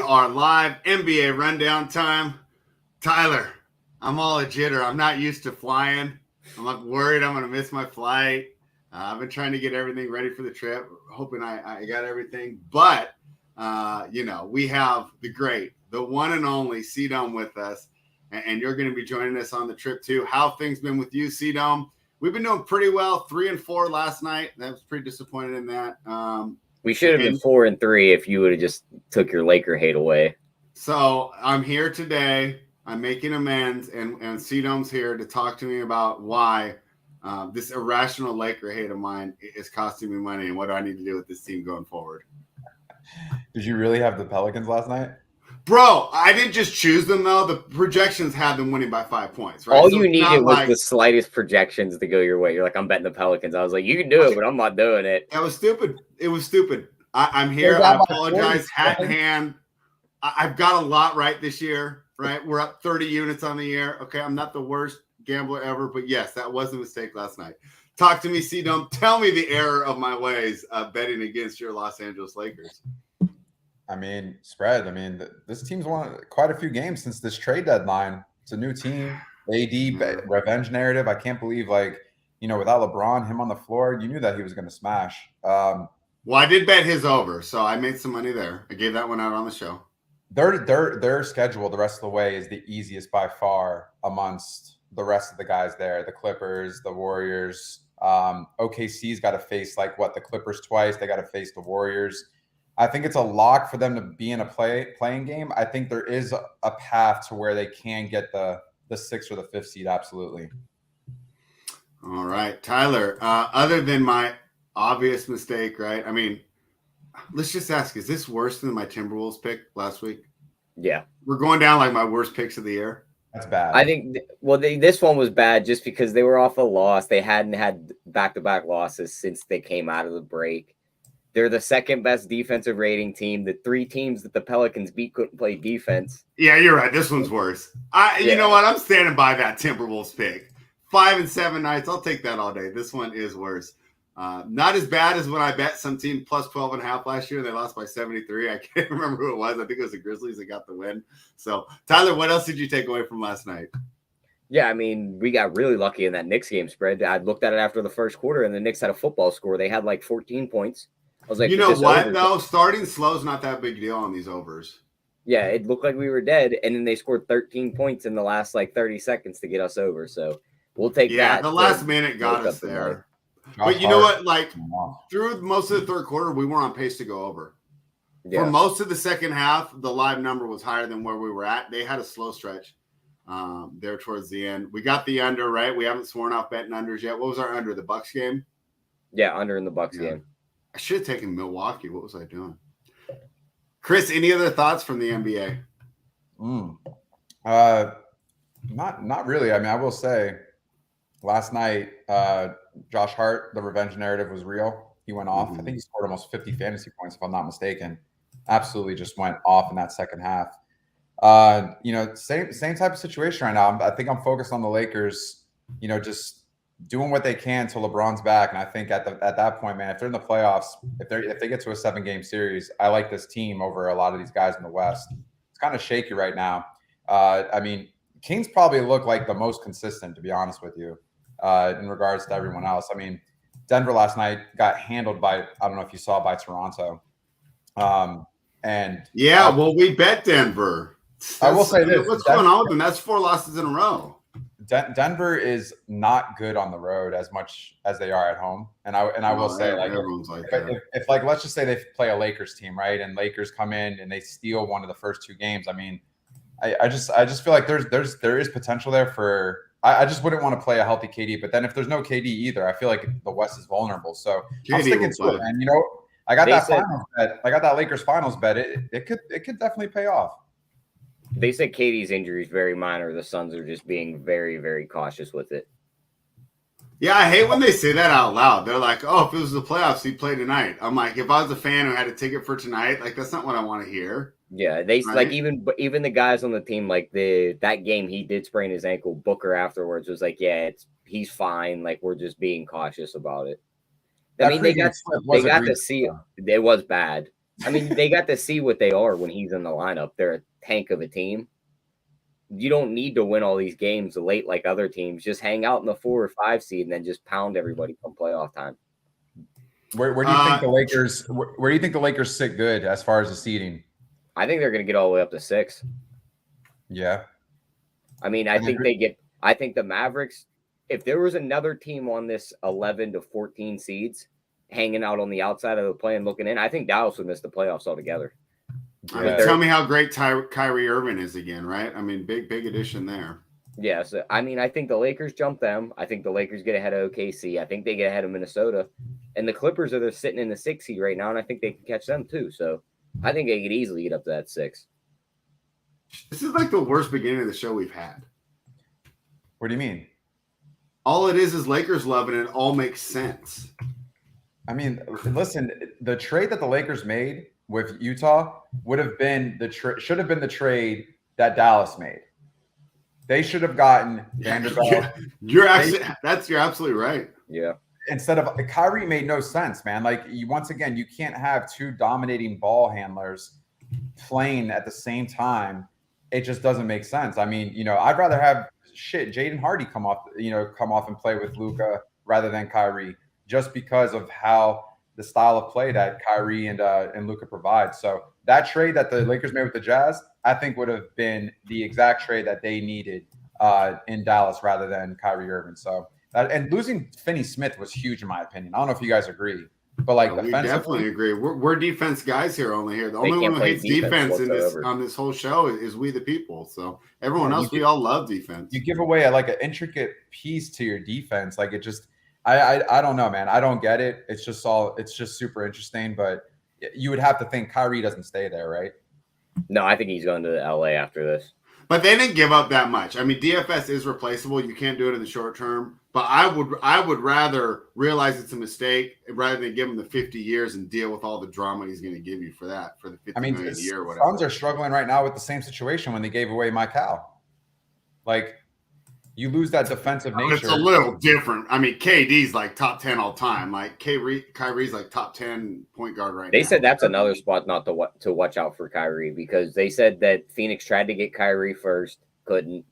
are live. NBA rundown time. Tyler, I'm all a jitter. I'm not used to flying. I'm like worried I'm going to miss my flight. I've been trying to get everything ready for the trip, hoping I got everything. But, we have the one and only C-Dome with us. And you're going to be joining us on the trip too. How have things been with you, C-Dome? We've been doing pretty well. 3-4 last night. That was pretty disappointed in that. We should have been 4-3 if you would have just took your Laker hate away. So I'm here today. I'm making amends, and C-Dome's here to talk to me about why this irrational Laker hate of mine is costing me money and what do I need to do with this team going forward. Did you really have the Pelicans last night? Bro, I didn't just choose them, though. The projections had them winning by 5 points, right? All you needed was the slightest projections to go your way. You're like, I'm betting the Pelicans. I was like, you can do it, but I'm not doing it. That was stupid. It was stupid. I'm here. I apologize. Hat in hand. I've got a lot right this year, right? We're up 30 units on the year. Okay, I'm not the worst gambler ever, but yes, that was a mistake last night. Talk to me, C-Dome. Tell me the error of my ways betting against your Los Angeles Lakers. I mean, spread. I mean, this team's won quite a few games since this trade deadline. It's a new team. AD, revenge narrative. I can't believe, without LeBron, him on the floor, you knew that he was going to smash. Well, I did bet his over, so I made some money there. I gave that one out on the show. Their schedule the rest of the way is the easiest by far amongst the rest of the guys there. The Clippers, the Warriors. OKC's got to face, the Clippers twice. They got to face the Warriors. I think it's a lock for them to be in a playing game. I think there is a path to where they can get the 6th or the 5th seed. Absolutely. All right, Tyler, other than my obvious mistake, right? I mean, let's just ask, is this worse than my Timberwolves pick last week? Yeah. We're going down like my worst picks of the year. That's bad. I think, this one was bad just because they were off a loss. They hadn't had back-to-back losses since they came out of the break. They're the second best defensive rating team. The 3 teams that the Pelicans beat couldn't play defense. Yeah, you're right. This one's worse. You know what? I'm standing by that Timberwolves pick. 5 and 7 nights. I'll take that all day. This one is worse. Not as bad as when I bet some team plus 12.5 last year and they lost by 73. I can't remember who it was. I think it was the Grizzlies that got the win. So, Tyler, what else did you take away from last night? Yeah, I mean, we got really lucky in that Knicks game spread. I looked at it after the first quarter, and the Knicks had a football score. They had 14 points. I was like, you know what, though? Starting slow is not that big deal on these overs. Yeah, it looked like we were dead, and then they scored 13 points in the last 30 seconds to get us over. So we'll take that. Yeah, the last minute got us there. But you know what? Through most of the third quarter, we were on pace to go over. Yeah. For most of the second half, the live number was higher than where we were at. They had a slow stretch there towards the end. We got the under, right? We haven't sworn off betting unders yet. What was our under? The Bucks game? Yeah, under in the Bucks game. I should have taken Milwaukee. What was I doing? Chris, any other thoughts from the NBA? Not really. I mean, I will say last night, Josh Hart, the revenge narrative was real. He went off. I think he scored almost 50 fantasy points, if I'm not mistaken. Absolutely just went off in that second half. Same type of situation right now. I think I'm focused on the Lakers, just doing what they can till LeBron's back. And I think at that point, man, if they're in the playoffs, if they get to a 7-game series, I like this team over a lot of these guys in the West. It's kind of shaky right now. I mean, Kings probably look like the most consistent, to be honest with you, in regards to everyone else. I mean, Denver last night got handled by, I don't know if you saw, by Toronto. We bet Denver. I will say this. What's going on with them? That's 4 losses in a row. Denver is not good on the road as much as they are at home, and I will say, if let's just say they play a Lakers team, right, and Lakers come in and they steal one of the first 2 games. I mean, I just feel like there is potential there for. I just wouldn't want to play a healthy KD, but then if there's no KD either, I feel like the West is vulnerable. So I'm sticking to it, and I got finals bet. I got that Lakers finals bet. It could definitely pay off. They said KD's injury is very minor. The Suns are just being very, very cautious with it. Yeah, I hate when they say that out loud. They're like, oh, if it was the playoffs, he'd play tonight. I'm like, if I was a fan who had a ticket for tonight, that's not what I want to hear. Yeah, they right? even the guys on the team, that game, he did sprain his ankle. Booker afterwards was like, yeah, he's fine. We're just being cautious about it. I mean, they got to see it. It was bad. I mean, they got to see what they are when he's in the lineup. They're a tank of a team. You don't need to win all these games late like other teams. Just hang out in the 4 or 5 seed and then just pound everybody come playoff time. Where do you think the Lakers? Where do you think the Lakers sit good as far as the seeding? I think they're going to get all the way up to 6. Yeah. I mean, I think the Mavericks. If there was another team on this 11 to 14 seeds hanging out on the outside of the play and looking in, I think Dallas would miss the playoffs altogether. I mean, tell me how great Kyrie Irving is again, right? I mean, big addition there. Yes. I mean, I think the Lakers jump them. I think the Lakers get ahead of OKC. I think they get ahead of Minnesota. And the Clippers are sitting in the 6 seed right now, and I think they can catch them too. So I think they could easily get up to that 6. This is like the worst beginning of the show we've had. What do you mean? All it is Lakers love, and it all makes sense. I mean, listen, the trade that the Lakers made with Utah would have been should have been the trade that Dallas made. They should have gotten Vanderbilt. You're absolutely right. Yeah. Instead of Kyrie made no sense, man. Like once again, you can't have 2 dominating ball handlers playing at the same time. It just doesn't make sense. I mean, I'd rather have Jaden Hardy come off and play with Luka rather than Kyrie, just because of how the style of play that Kyrie and Luka provide. So that trade that the Lakers made with the Jazz, I think would have been the exact trade that they needed in Dallas rather than Kyrie Irving. So and losing Finney Smith was huge in my opinion. I don't know if you guys agree, but we definitely agree. We're defense guys here. The only one who hates defense in this on this whole show is we the people. So everyone else, we all love defense. You give away an intricate piece to your defense. Like it just, I don't know, man. I don't get it. It's just super interesting. But you would have to think Kyrie doesn't stay there, right? No, I think he's going to LA after this. But they didn't give up that much. I mean, DFS is replaceable. You can't do it in the short term. But I would rather realize it's a mistake rather than give him the 50 years and deal with all the drama he's going to give you for the 50 million a year or whatever. Suns are struggling right now with the same situation when they gave away Mikal. Like, you lose that defensive nature. It's a little different. I mean, KD's like top 10 all time. Like Kyrie's like top 10 point guard right now. They said that's another spot not to watch out for Kyrie, because they said that Phoenix tried to get Kyrie first, couldn't.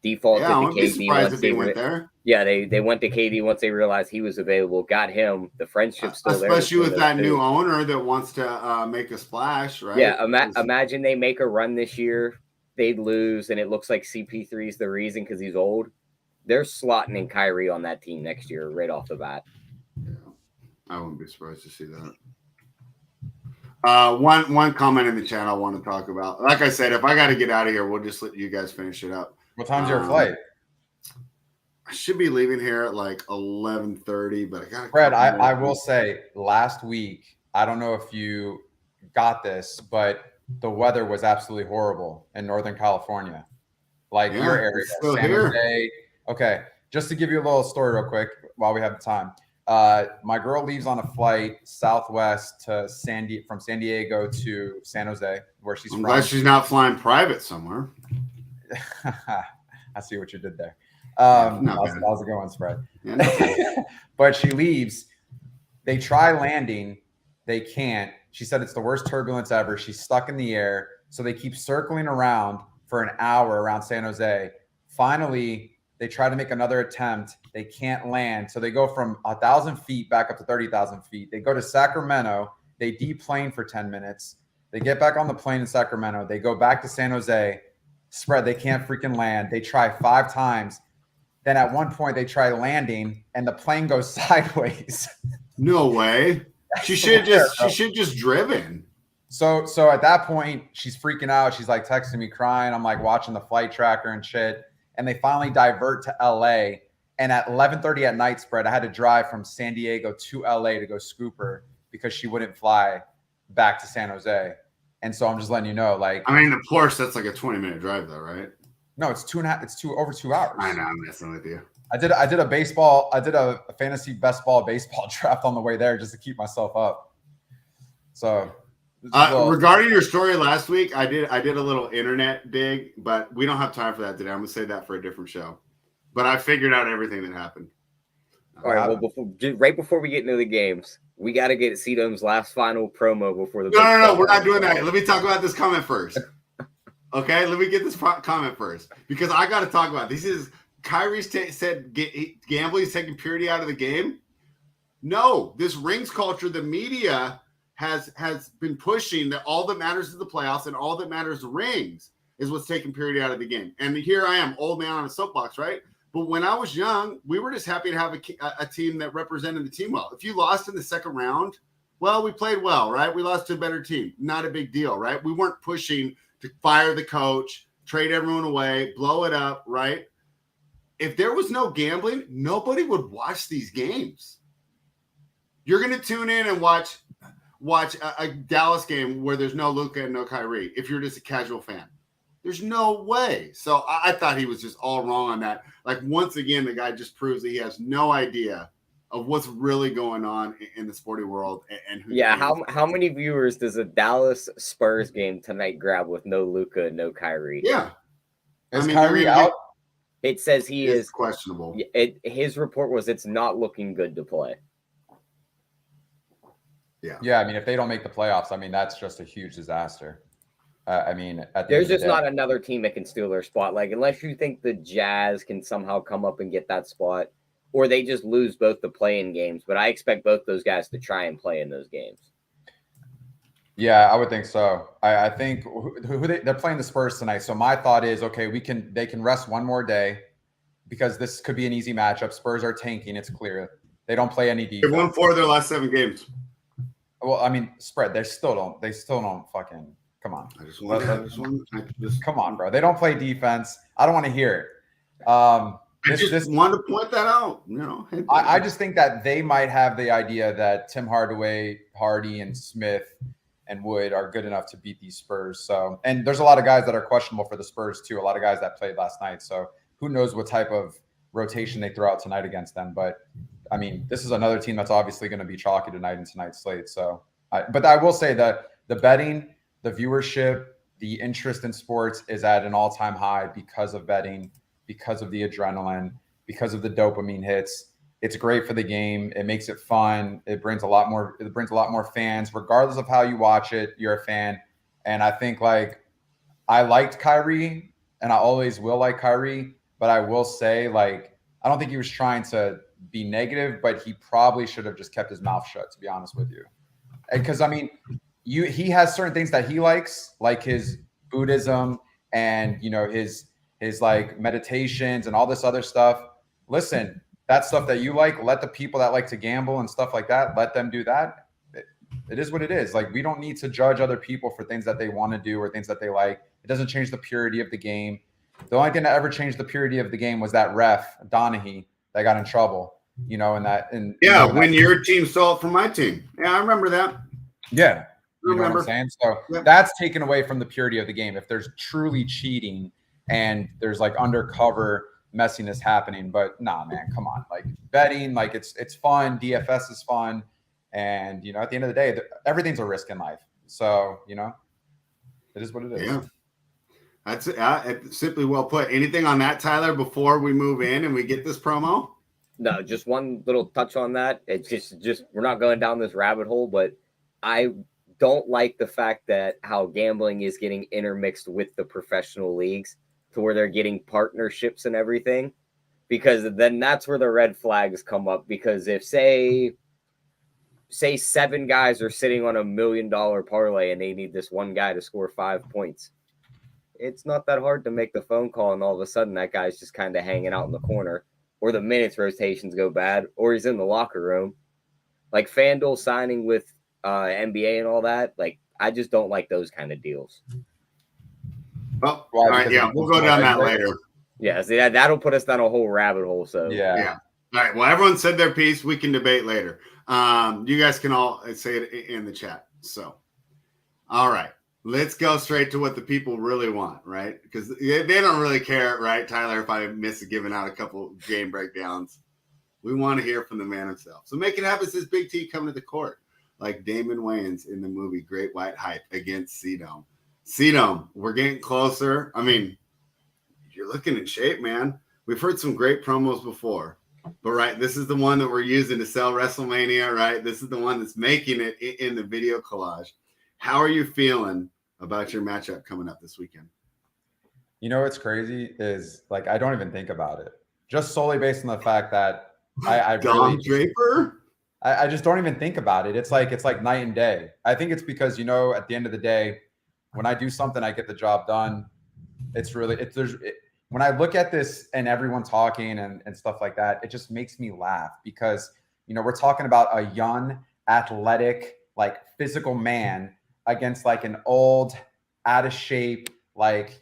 Defaulted to KD once they went there. Yeah, they went to KD once they realized he was available. Got him. The friendship's still there. Especially with that new owner that wants to make a splash, right? Yeah, imagine they make a run this year. They'd lose, and it looks like CP3 is the reason because he's old. They're slotting in Kyrie on that team next year right off the bat. Yeah, I wouldn't be surprised to see that. One comment in the chat I want to talk about. Like I said, if I got to get out of here, we'll just let you guys finish it up. What time's your flight? I should be leaving here at like 11:30, but I got. Fred, I will say, last week, I don't know if you got this, but the weather was absolutely horrible in Northern California, like your area, San Jose. Okay, just to give you a little story real quick while we have the time. My girl leaves on a flight Southwest to from San Diego to San Jose, where she's from. I'm glad she's not flying private somewhere. I see what you did there. That was a good one, Fred. Yeah, but she leaves. They try landing. They can't. She said it's the worst turbulence ever. She's stuck in the air. So they keep circling around for an hour around San Jose. Finally, they try to make another attempt. They can't land. So they go from 1,000 feet back up to 30,000 feet. They go to Sacramento. They deplane for 10 minutes. They get back on the plane in Sacramento. They go back to San Jose. Spread. They can't freaking land. They try 5 times. Then at one point they try landing and the plane goes sideways. No way. She should just driven. So at that point she's freaking out. She's like texting me crying. I'm like watching the flight tracker and shit. And they finally divert to LA. And at 11:30 at night, Spread, I had to drive from San Diego to LA to go scoop her because she wouldn't fly back to San Jose. And so I'm just letting you know, like, I mean, of course, that's like a 20-minute drive, though, right? No, it's 2.5. It's over 2 hours. I know, I'm messing with you. I did a fantasy best ball baseball draft on the way there just to keep myself up. So, regarding your story last week, I did a little internet dig, but we don't have time for that today. I'm gonna save that for a different show. But I figured out everything that happened. All right. Well, right before we get into the games, We got to get C-Dome's last final promo before the. No. We're not doing that. Let me talk about this comment first. Okay, let me get this comment first because I got to talk about this. Is Kyrie's said gambling is taking purity out of the game? No, this rings culture, the media has been pushing that all that matters is the playoffs and all that matters is rings is what's taking purity out of the game. And here I am, old man on a soapbox, right? But when I was young, we were just happy to have a team that represented the team well. If you lost in the second round, well, we played well, right? We lost to a better team. Not a big deal, right? We weren't pushing to fire the coach, trade everyone away, blow it up, right? If there was no gambling, nobody would watch these games. You're going to tune in and watch a Dallas game where there's no Luka and no Kyrie if you're just a casual fan. There's no way. So I thought he was just all wrong on that. Like, once again, the guy just proves that he has no idea of what's really going on in the sporting world. And who how many viewers does a Dallas Spurs game tonight grab with no Luka and no Kyrie? Yeah. Is Kyrie out? It says he is questionable. His report was it's not looking good to play. Yeah. I mean, if they don't make the playoffs, I mean, that's just a huge disaster. I mean, there's just not another team that can steal their spot. Like, unless you think the Jazz can somehow come up and get that spot, or they just lose both the play-in games. But I expect both those guys to try and play in those games. Yeah, I would think so. I think they're playing the Spurs tonight. So my thought is, okay, they can rest one more day because this could be an easy matchup. Spurs are tanking. It's clear. They don't play any defense. They've won 4 of their last 7 games. Well, I mean, spread. They still don't fucking. Come on. Come on, bro. They don't play defense. I don't want to hear it. I just wanted to point that out. You know, I just think that they might have the idea that Tim Hardaway, Hardy, and Smith and Wood are good enough to beat these Spurs. So, and there's a lot of guys that are questionable for the Spurs too. A lot of guys that played last night. So who knows what type of rotation they throw out tonight against them. But I mean, this is another team that's obviously going to be chalky tonight in tonight's slate. So, but I will say that the betting, the viewership, the interest in sports is at an all-time high because of betting, because of the adrenaline, because of the dopamine hits. It's great for the game. It makes it fun. It brings a lot more fans, regardless of how you watch it. You're a fan. And I think, like, I liked Kyrie and I always will like Kyrie, but I will say, like, I don't think he was trying to be negative, but he probably should have just kept his mouth shut, to be honest with you. Because, I mean, he has certain things that he likes, like his Buddhism and, you know, his like meditations and all this other stuff. Listen, that stuff that you like, let the people that like to gamble and stuff like that, let them do that. It is what it is. Like, we don't need to judge other people for things that they want to do or things that they like. It doesn't change the purity of the game. The only thing that ever changed the purity of the game was that ref, Donahue, that got in trouble, you know, when your team stole it from my team. Yeah, I remember that. Yeah. You know what I'm saying? So that's taken away from the purity of the game. If there's truly cheating and there's like undercover messiness happening, but nah, man, come on. Like, betting, like, it's fun. DFS is fun. And, you know, at the end of the day, everything's a risk in life. So, you know, it is what it is. Yeah. That's simply well put. Anything on that, Tyler, before we move in and we get this promo? No, just one little touch on that. It's just we're not going down this rabbit hole, but I don't like the fact that how gambling is getting intermixed with the professional leagues to where they're getting partnerships and everything, because then that's where the red flags come up. Because if say 7 guys are sitting on $1 million parlay and they need this one guy to score 5 points, it's not that hard to make the phone call, and all of a sudden that guy's just kind of hanging out in the corner, or the minutes rotations go bad, or he's in the locker room. Like FanDuel signing with NBA and all that, like, I just don't like those kind of deals. Well, all right, yeah, we'll go down that later. Yeah, see, that'll put us down a whole rabbit hole. So yeah. All right, well, everyone said their piece. We can debate later. You guys can all say it in the chat. So, all right, let's go straight to what the people really want, right? Because they don't really care, right, Tyler, if I miss giving out a couple game breakdowns. We want to hear from the man himself. So make it happen, says Big T coming to the court, like Damon Wayans in the movie Great White Hype against C-Dome. C-Dome, we're getting closer. I mean, you're looking in shape, man. We've heard some great promos before. But right, this is the one that we're using to sell WrestleMania, right? This is the one that's making it in the video collage. How are you feeling about your matchup coming up this weekend? You know what's crazy is like I don't even think about it, just solely based on the fact that I Dom really Draper. I just don't even think about it. It's like night and day. I think it's because at the end of the day, when I do something, I get the job done. It's really when I look at this and everyone talking and stuff like that, it just makes me laugh because we're talking about a young, athletic, like physical man against like an old, out of shape, like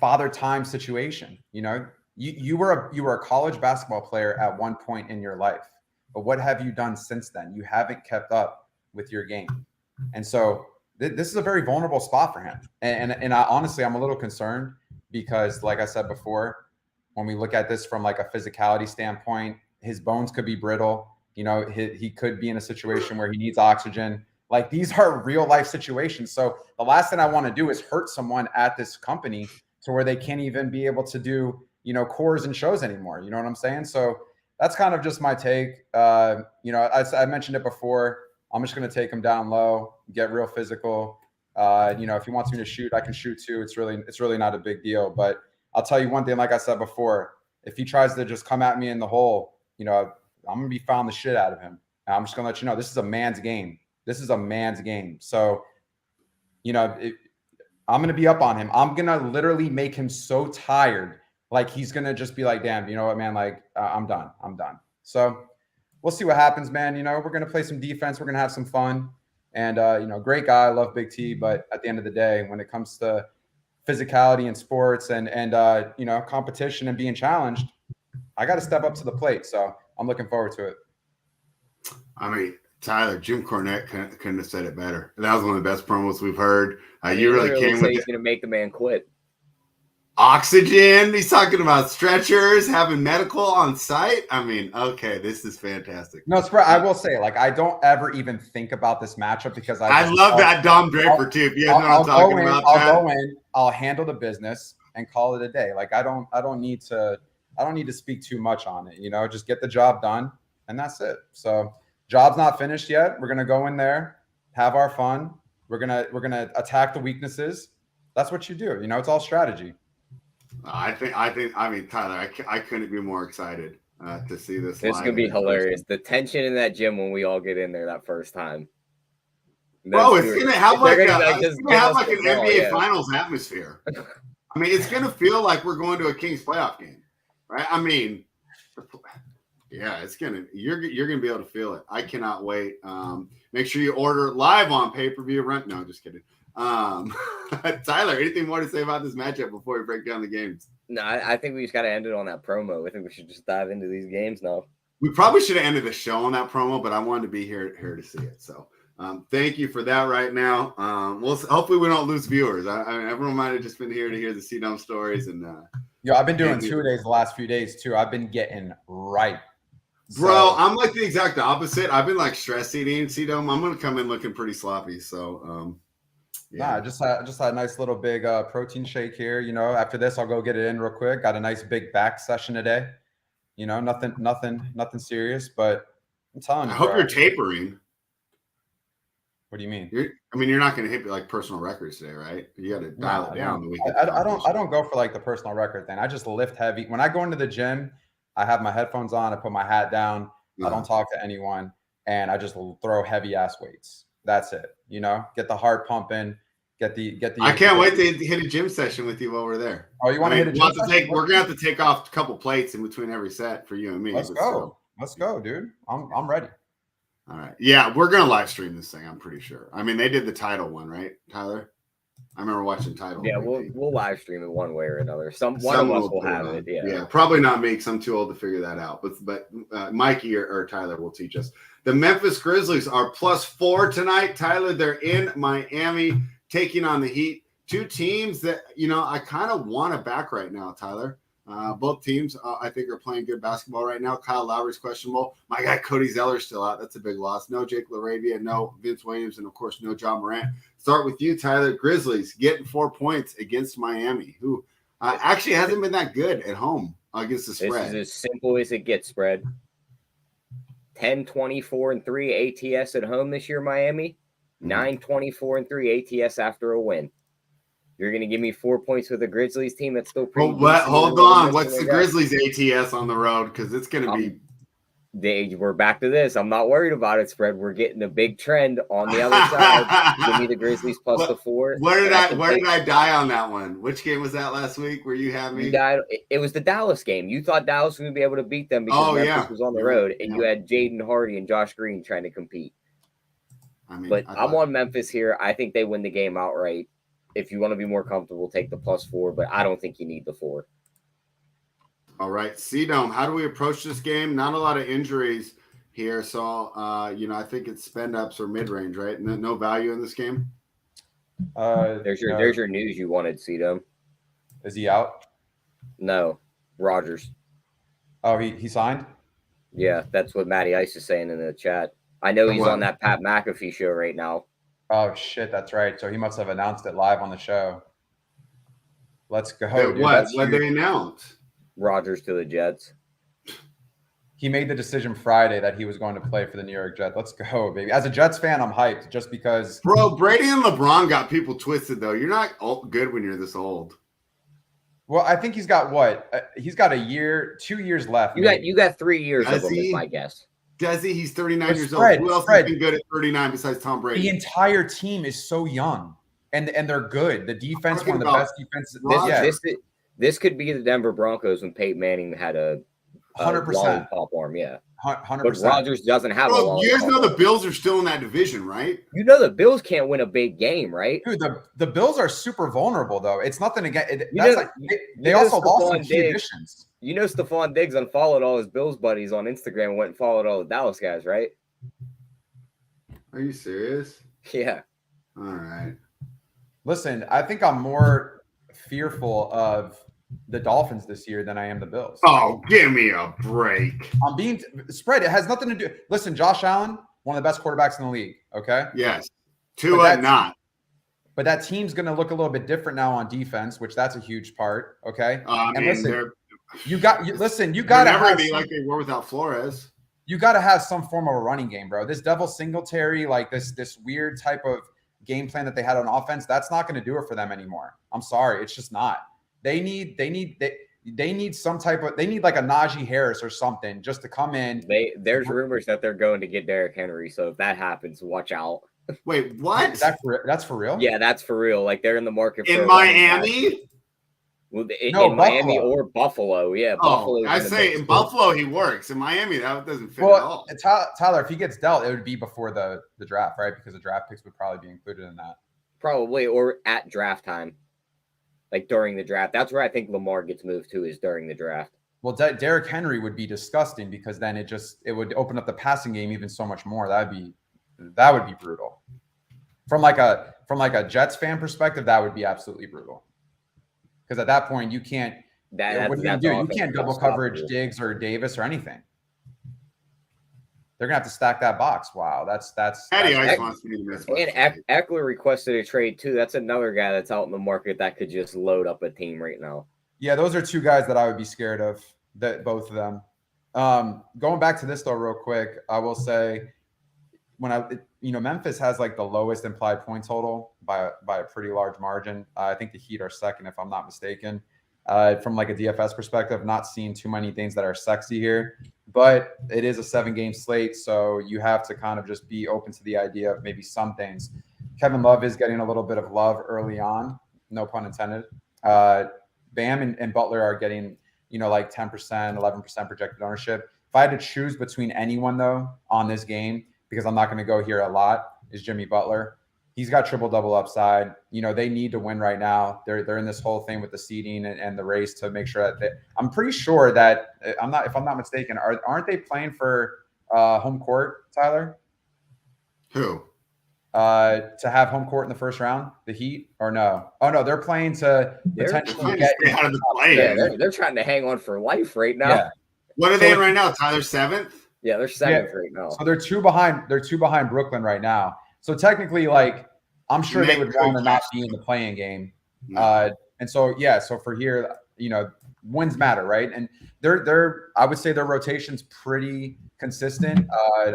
father time situation. You were a college basketball player at one point in your life, but what have you done since then? You haven't kept up with your game, and so this is a very vulnerable spot for him. And I honestly, I'm a little concerned because, like I said before, when we look at this from like a physicality standpoint, his bones could be brittle. He could be in a situation where he needs oxygen. Like these are real life situations. So the last thing I want to do is hurt someone at this company to where they can't even be able to do, cores and shows anymore. You know what I'm saying? So that's kind of just my take. I mentioned it before. I'm just going to take him down low, get real physical. If he wants me to shoot, I can shoot too. It's really not a big deal. But I'll tell you one thing, like I said before, if he tries to just come at me in the hole, I'm going to be fouling the shit out of him. And I'm just going to let you know, this is a man's game. This is a man's game. So, I'm going to be up on him. I'm going to literally make him so tired. Like he's going to just be like, damn, you know what, man? Like I'm done. So we'll see what happens, man. We're going to play some defense. We're going to have some fun. And, great guy. I love Big T. But at the end of the day, when it comes to physicality in sports and competition and being challenged, I got to step up to the plate. So I'm looking forward to it. I mean, Tyler, Jim Cornette couldn't have said it better. That was one of the best promos we've heard. You really came with he's going to make the man quit. Oxygen. He's talking about stretchers, having medical on site. I mean, okay, this is fantastic. No, I will say, like, I don't ever even think about this matchup because I love that Dom Draper too. If you guys know what I'm talking about, I'll go in, I'll handle the business and call it a day. Like, I don't need to speak too much on it. Just get the job done, and that's it. So, job's not finished yet. We're gonna go in there, have our fun. We're gonna attack the weaknesses. That's what you do. It's all strategy. I mean, Tyler, I couldn't be more excited to see this. It's gonna be hilarious. The tension in that gym when we all get in there that first time. Bro, it's gonna have like an NBA Finals atmosphere. I mean, it's gonna feel like we're going to a Kings playoff game, right? I mean, yeah, you're gonna be able to feel it. I cannot wait. Make sure you order live on pay-per-view. No, just kidding. Tyler, anything more to say about this matchup before we break down the games? No, I think we just got to end it on that promo. I think we should just dive into these games now. We probably should have ended the show on that promo, but I wanted to be here to see it. So thank you for that right now. Hopefully we don't lose viewers. I mean, everyone might have just been here to hear the C-Dome stories. And I've been doing 2 days the last few days too. I've been getting right. Bro, I'm like the exact opposite. I've been like stress eating C-Dome. I'm going to come in looking pretty sloppy. So, yeah, just had a nice little big protein shake here. After this, I'll go get it in real quick. Got a nice big back session today. Nothing serious, but I'm telling you. I hope you're tapering. What do you mean? You're not going to hit like personal records today, right? You got to dial it down the weekend. I don't go for like the personal record thing. I just lift heavy. When I go into the gym, I have my headphones on. I put my hat down. I don't talk to anyone, and I just throw heavy ass weights. That's it. Get the heart pumping. Get the. I can't wait to hit a gym session with you while we're there. Oh, you want to hit a gym session? We're gonna have to take off a couple plates in between every set for you and me. Let's go, dude. I'm ready. All right. Yeah, we're gonna live stream this thing. I'm pretty sure. I mean, they did the title one, right, Tyler? I remember watching title. Yeah, we'll live stream it one way or another. One of us will have it. Yeah, probably not me because I'm too old to figure that out. But Mikey or Tyler will teach us. The Memphis Grizzlies are +4 tonight. Tyler, they're in Miami taking on the Heat. Two teams that, I kind of want to back right now, Tyler. Both teams, I think, are playing good basketball right now. Kyle Lowry's questionable. My guy Cody Zeller's still out. That's a big loss. No Jake LaRavia, no Vince Williams, and, of course, no John Morant. Start with you, Tyler. Grizzlies getting 4 points against Miami, who actually hasn't been that good at home against the This spread. is as simple as it gets, spread. 10-24-3 ATS at home this year, Miami. 9-24-3 ATS after a win. You're going to give me 4 points for the Grizzlies team that's still pretty decent. Hold on. What's the Grizzlies ATS on the road? Because it's going to be. We're back to this. I'm not worried about it, spread. We're getting a big trend on the other side. Give me the Grizzlies plus the 4. Where did I die on that one? Which game was that last week where you had me? You died. It was the Dallas game. You thought Dallas was going to be able to beat them because Memphis was on the road, and you had Jaden Hardy and Josh Green trying to compete. But I'm on Memphis here. I think they win the game outright. If you want to be more comfortable, take the plus 4, but I don't think you need the 4. All right, C-Dome, how do we approach this game? Not a lot of injuries here, so I think it's spend ups or mid range, right? No value in this game. There's your news you wanted, C-Dome. Is he out? No, Rogers. Oh, he signed. Yeah, that's what Matty Ice is saying in the chat. I know he's on that Pat McAfee show right now. Oh shit, that's right. So he must have announced it live on the show. Let's go. Dude, what did they announce? Rogers to the Jets. He made the decision Friday that he was going to play for the New York Jets. Let's go, baby. As a Jets fan, I'm hyped just because. Bro, Brady and LeBron got people twisted, though. You're not good when you're this old. Well, I think he's got what? He's got 2 years left. You got 3 years of him, is my guess. Does he? He's 39 years old. Who else has been good at 39 besides Tom Brady? The entire team is so young, and they're good. The defense, one of the best defenses. This could be the Denver Broncos when Peyton Manning had a 100% pop arm. Yeah, 100%. But Rodgers doesn't have a long. You guys know the Bills are still in that division, right? You know the Bills can't win a big game, right? Dude, the Bills are super vulnerable, though. It's nothing against. They also also lost some key additions. You know, Stephon Diggs unfollowed all his Bills buddies on Instagram and went and followed all the Dallas guys, right? Are you serious? Yeah. All right. Listen, I think I'm more fearful of the Dolphins this year than I am the Bills. Oh, give me a break. I'm being spread. It has nothing to do. Listen, Josh Allen, one of the best quarterbacks in the league. Okay. Yes. Tua not. But that team's going to look a little bit different now on defense, which that's a huge part. Okay. And listen, you got to never be like they were without Flores. You got to have some form of a running game, bro. This Devil Singletary, like this weird type of game plan that they had on offense, that's not going to do it for them anymore. I'm sorry, it's just not. They need some type of. They need like a Najee Harris or something just to come in. There's rumors that they're going to get Derrick Henry, so if that happens, watch out. Wait, what? That's for real? Yeah, that's for real. Like they're in the market for in Miami. Well, in Miami or Buffalo, yeah. Buffalo. I say in Buffalo he works. In Miami that doesn't fit at all. Tyler, if he gets dealt, it would be before the draft, right? Because the draft picks would probably be included in that. Probably, or at draft time, like during the draft. That's where I think Lamar gets moved to, is during the draft. Well, Derrick Henry would be disgusting because then it would open up the passing game even so much more. That would be brutal. From like a Jets fan perspective, that would be absolutely brutal. Because at that point, you can't. What do you do? You can't double coverage Diggs or Davis or anything. They're gonna have to stack that box. Wow, that's. Eddie Ice wants me to miss. And Eckler requested a trade too. That's another guy that's out in the market that could just load up a team right now. Yeah, those are two guys that I would be scared of. That both of them. Going back to this though, real quick, I will say, Memphis has like the lowest implied point total by a pretty large margin. I think the Heat are second, if I'm not mistaken. From like a DFS perspective, not seeing too many things that are sexy here, but it is a 7-game slate, so you have to kind of just be open to the idea of maybe some things. Kevin Love is getting a little bit of love early on, no pun intended. Bam and Butler are getting, like 10%, 11% projected ownership. If I had to choose between anyone though on this game, because I'm not going to go here a lot, is Jimmy Butler. He's got triple-double upside. They need to win right now. They're in this whole thing with the seeding and the race to make sure that I'm pretty sure that if I'm not mistaken, aren't they playing for home court, Tyler? Who? To have home court in the first round, the Heat, or no? Oh no, they're playing to potentially get out of the play. Yeah, they're trying to hang on for life right now. Yeah. What are they in right now, Tyler? 7th? Yeah, they're 7th right now. So they're two behind Brooklyn right now. So technically, like, I'm sure they would want to not be in the playing game. And so, so for here, wins matter, right? And I would say their rotation's pretty consistent.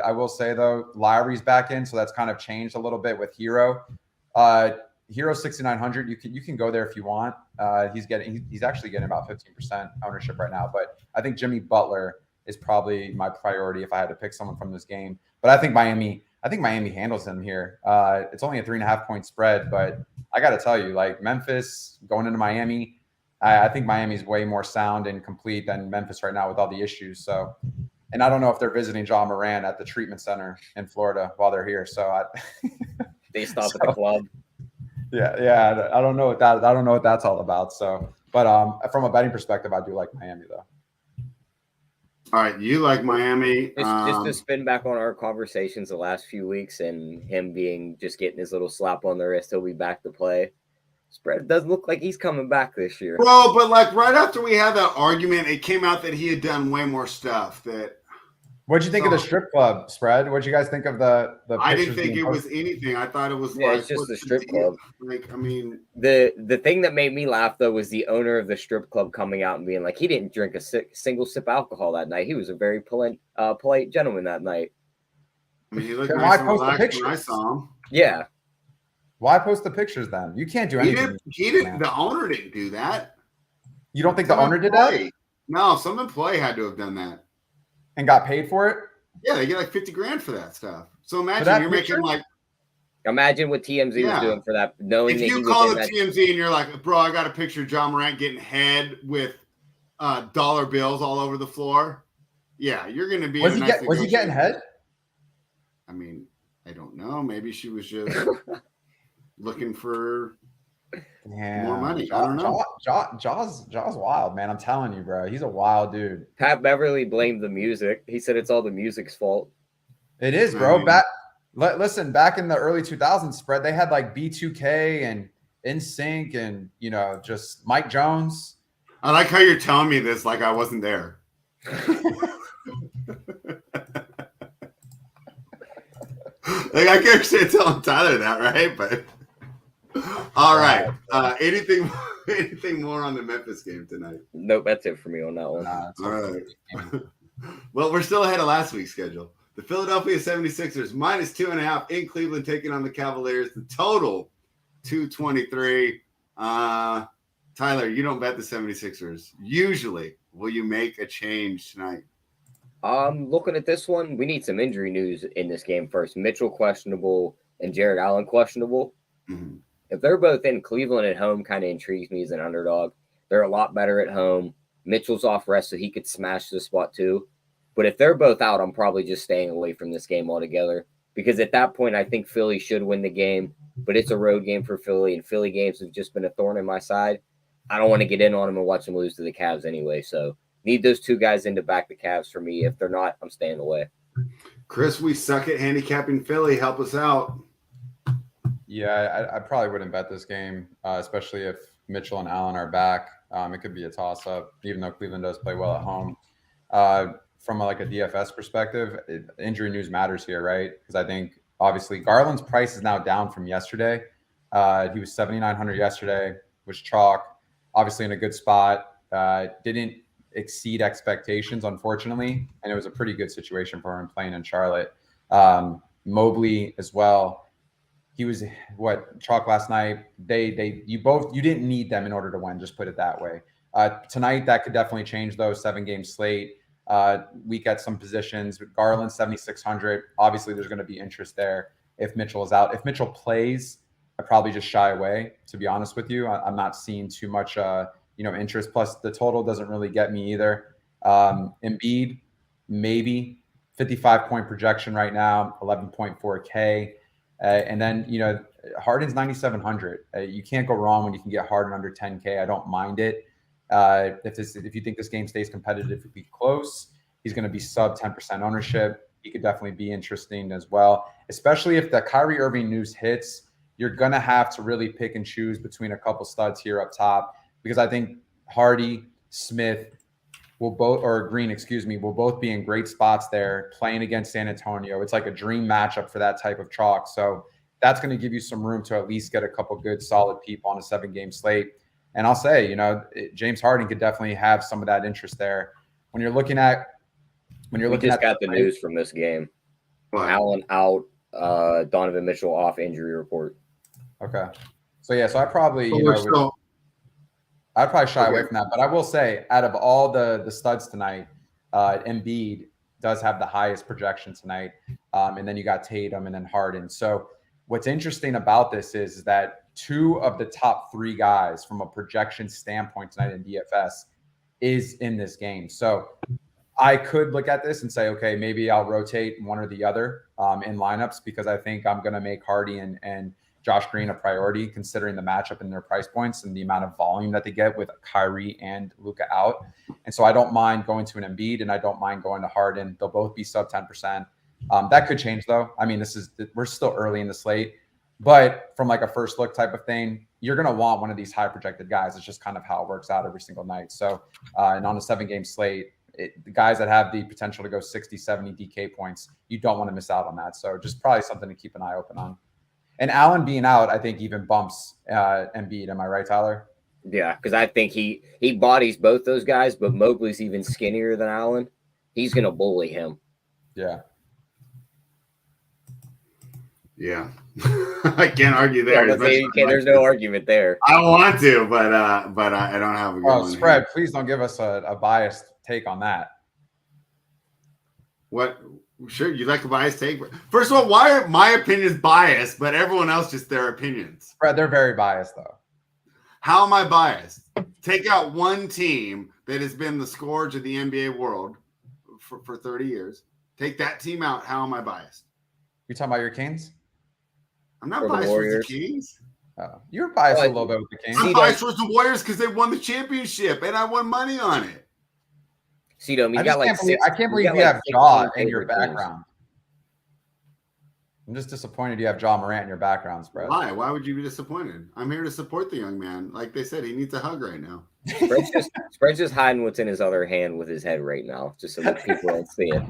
I will say though, Lowry's back in, so that's kind of changed a little bit with Hero. Hero 6,900. You can go there if you want. He's actually getting about 15% ownership right now. But I think Jimmy Butler is probably my priority if I had to pick someone from this game. But I think Miami handles them here. It's only a 3.5 point spread, but I got to tell you, like Memphis going into Miami, I think Miami's way more sound and complete than Memphis right now with all the issues. So, and I don't know if they're visiting John Moran at the treatment center in Florida while they're here. So they stop at the club. Yeah. I don't know what that's all about. So, but from a betting perspective, I do like Miami though. All right, you like Miami. Just to spin back on our conversations the last few weeks and him just getting his little slap on the wrist, he'll be back to play. Spread doesn't look like he's coming back this year. Bro, but like right after we had that argument, it came out that he had done way more stuff. What'd you think of the strip club spread? What'd you guys think of the I didn't think it was anything. I thought it was it's just the strip club. Like, I mean, the thing that made me laugh though was the owner of the strip club coming out and being like, he didn't drink a single sip of alcohol that night. He was a very polite gentleman that night. I mean, he looked nice and relaxed when I saw him. Yeah. Why post the pictures then? You can't do anything. He didn't. The owner didn't do that. You don't think the owner did that? No, some employee had to have done that. And got paid for it? Yeah, they get like $50,000 for that stuff. So imagine you're making like. Imagine what TMZ was doing for that. Knowing if you call the TMZ and you're like, bro, I got a picture of John Morant getting head with dollar bills all over the floor. Yeah, you're going to be. Was he getting head? I mean, I don't know. Maybe she was just looking for more money. I don't know. Jaw's wild, man. I'm telling you, bro. He's a wild dude. Pat Beverly blamed the music. He said it's all the music's fault. It is, bro. Listen, back in the early 2000s spread, they had like B2K and NSYNC and, just Mike Jones. I like how you're telling me this like I wasn't there. Like I can't understand telling Tyler that, right? But all right. Anything more on the Memphis game tonight? Nope, that's it for me on that one. All right. Well, we're still ahead of last week's schedule. The Philadelphia 76ers minus 2.5 in Cleveland taking on the Cavaliers. The total 223. Tyler, you don't bet the 76ers. Usually, will you make a change tonight? Looking at this one, we need some injury news in this game first. Mitchell questionable and Jared Allen questionable. Mm-hmm. If they're both in, Cleveland at home kind of intrigues me as an underdog. They're a lot better at home. Mitchell's off rest, so he could smash the spot too. But if they're both out, I'm probably just staying away from this game altogether. Because at that point, I think Philly should win the game. But it's a road game for Philly, and Philly games have just been a thorn in my side. I don't want to get in on them and watch them lose to the Cavs anyway. So need those two guys in to back the Cavs for me. If they're not, I'm staying away. Chris, we suck at handicapping Philly. Help us out. Yeah, I probably wouldn't bet this game, especially if Mitchell and Allen are back. It could be a toss-up, even though Cleveland does play well at home. From a DFS perspective, injury news matters here, right? Because I think, obviously, Garland's price is now down from yesterday. He was 7,900 yesterday, was chalk, obviously in a good spot. Didn't exceed expectations, unfortunately, and it was a pretty good situation for him playing in Charlotte. Mobley as well. He was chalk last night. You didn't need them in order to win. Just put it that way. Tonight that could definitely change though. 7-game slate. Weak at some positions. Garland 7,600. Obviously, there's going to be interest there if Mitchell is out. If Mitchell plays, I probably just shy away. To be honest with you, I'm not seeing too much interest. Plus, the total doesn't really get me either. Embiid, maybe 55-point projection right now, 11.4K. And then, Harden's 9,700. You can't go wrong when you can get Harden under 10K. I don't mind it. If you think this game stays competitive, it'll be close. He's going to be sub 10% ownership. He could definitely be interesting as well, especially if the Kyrie Irving news hits. You're going to have to really pick and choose between a couple studs here up top, because I think Hardy, Smith will both be in great spots there playing against San Antonio. It's like a dream matchup for that type of chalk. So that's going to give you some room to at least get a couple good solid people on a 7-game slate. And I'll say, James Harden could definitely have some of that interest there. When you're looking at we just got the news from this game. What? Allen out, Donovan Mitchell off injury report. Okay. So I'd probably, I'd probably shy away from that. But I will say, out of all the studs tonight, Embiid does have the highest projection tonight. And then you got Tatum and then Harden. So what's interesting about this is that 2 of the top 3 guys from a projection standpoint tonight in DFS is in this game. So I could look at this and say, okay, maybe I'll rotate one or the other in lineups, because I think I'm going to make Hardy and Josh Green a priority, considering the matchup and their price points and the amount of volume that they get with Kyrie and Luka out. And so I don't mind going to an Embiid, and I don't mind going to Harden. They'll both be sub 10%. That could change, though. I mean, we're still early in the slate, but from like a first look type of thing, you're going to want one of these high projected guys. It's just kind of how it works out every single night. So, and on a 7-game slate, the guys that have the potential to go 60, 70 DK points, you don't want to miss out on that. So just probably something to keep an eye open on. And Allen being out, I think even bumps Embiid. Am I right, Tyler? Yeah, because I think he bodies both those guys, but Mobley's even skinnier than Allen. He's going to bully him. Yeah. Yeah. I can't argue there. There's no argument there. I want to, but I don't have a good one. Spread, please don't give us a biased take on that. What? Sure, you like a biased take? First of all, why are my opinions biased, but everyone else just their opinions? Spread, they're very biased, though. How am I biased? Take out one team that has been the scourge of the NBA world for 30 years. Take that team out. How am I biased? You talking about your Kings? I'm not biased with the Kings. You're biased a little bit with the Kings. I'm biased with the Warriors because they won the championship and I won money on it. I can't believe you have Ja in your background. I'm just disappointed you have Ja Morant in your background, Spread. Why? Why would you be disappointed? I'm here to support the young man. Like they said, he needs a hug right now. Spread's just hiding what's in his other hand with his head right now, just so that people don't see it.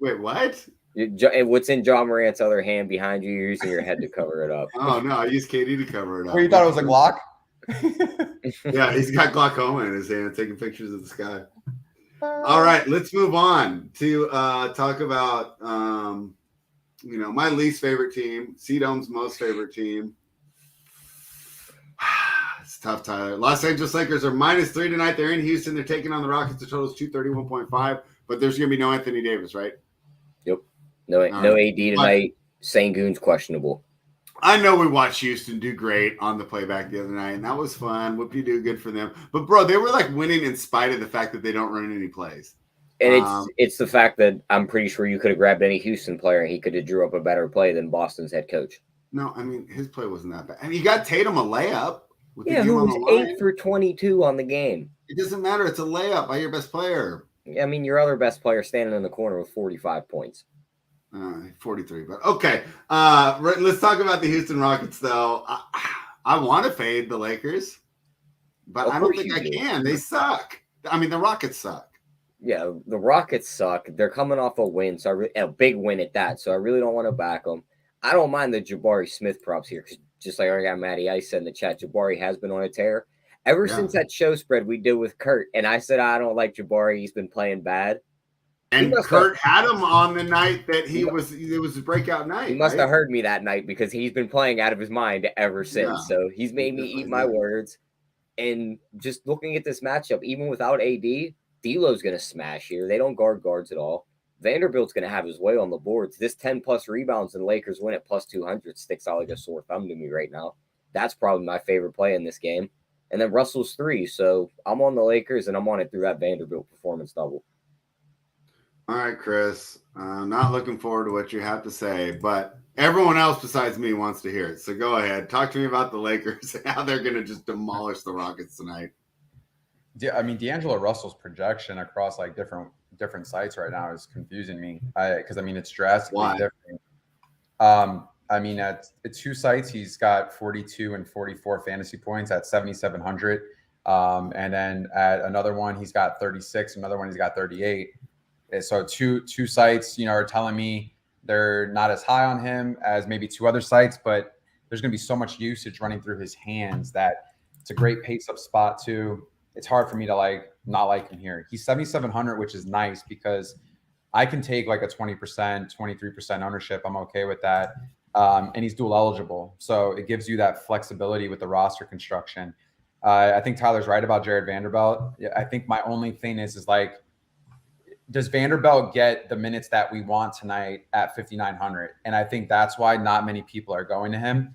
Wait, what? What's in Ja Morant's other hand behind you? You're using your head to cover it up. Oh, no, I used KD to cover it up. Well, you thought it was a Glock? Yeah, he's got glaucoma in his hand, taking pictures of the sky. All right, let's move on to talk about, my least favorite team, C-Dome's most favorite team. It's tough, Tyler. Los Angeles Lakers are -3 tonight. They're in Houston. They're taking on the Rockets. The total is 231.5, but there's going to be no Anthony Davis, right? Yep. No AD tonight. Sengun's questionable. I know we watched Houston do great on the playback the other night, and that was fun. Whoop-de-doo, good for them. But, bro, they were, like, winning in spite of the fact that they don't run any plays. And it's the fact that I'm pretty sure you could have grabbed any Houston player and he could have drew up a better play than Boston's head coach. No, I mean, his play wasn't that bad. And you got Tatum a layup. Who was 8 for 22 on the game. It doesn't matter. It's a layup by your best player. I mean, your other best player standing in the corner with 45 points. 43, but okay. Let's talk about the Houston Rockets, though. I want to fade the Lakers, but I don't think I can. They suck. I mean, the Rockets suck. Yeah, the Rockets suck. They're coming off a win, a big win at that. So I really don't want to back them. I don't mind the Jabari Smith props here because just like I got Matty Ice said in the chat, Jabari has been on a tear ever since that show spread we did with Kurt. And I said I don't like Jabari. He's been playing bad. And Kurt had him on the night that it was a breakout night. He must have heard me that night because he's been playing out of his mind ever since. Yeah. So he's made me eat my words. And just looking at this matchup, even without AD, D'Lo's going to smash here. They don't guard guards at all. Vanderbilt's going to have his way on the boards. This 10-plus rebounds and Lakers win at plus 200 sticks out like a sore thumb to me right now. That's probably my favorite play in this game. And then Russell's 3. So I'm on the Lakers, and I'm on it through that Vanderbilt performance double. All right, Chris. I'm not looking forward to what you have to say, but everyone else besides me wants to hear it. So go ahead. Talk to me about the Lakers and how they're going to just demolish the Rockets tonight. Yeah, I mean, D'Angelo Russell's projection across like different sites right now is confusing me because it's drastically different. I mean, at 2 sites, he's got 42 and 44 fantasy points at 7,700. And then at another one, he's got 36. Another one, he's got 38. So two sites, are telling me they're not as high on him as maybe 2 other sites, but there's going to be so much usage running through his hands that It's a great pace up spot too. It's hard for me to not like him here. He's 7,700, which is nice because I can take like a 20%, 23% ownership. I'm okay with that. And he's dual eligible. So it gives you that flexibility with the roster construction. I think Tyler's right about Jared Vanderbilt. I think my only thing is like, does Vanderbilt get the minutes that we want tonight at 5,900? And I think that's why not many people are going to him.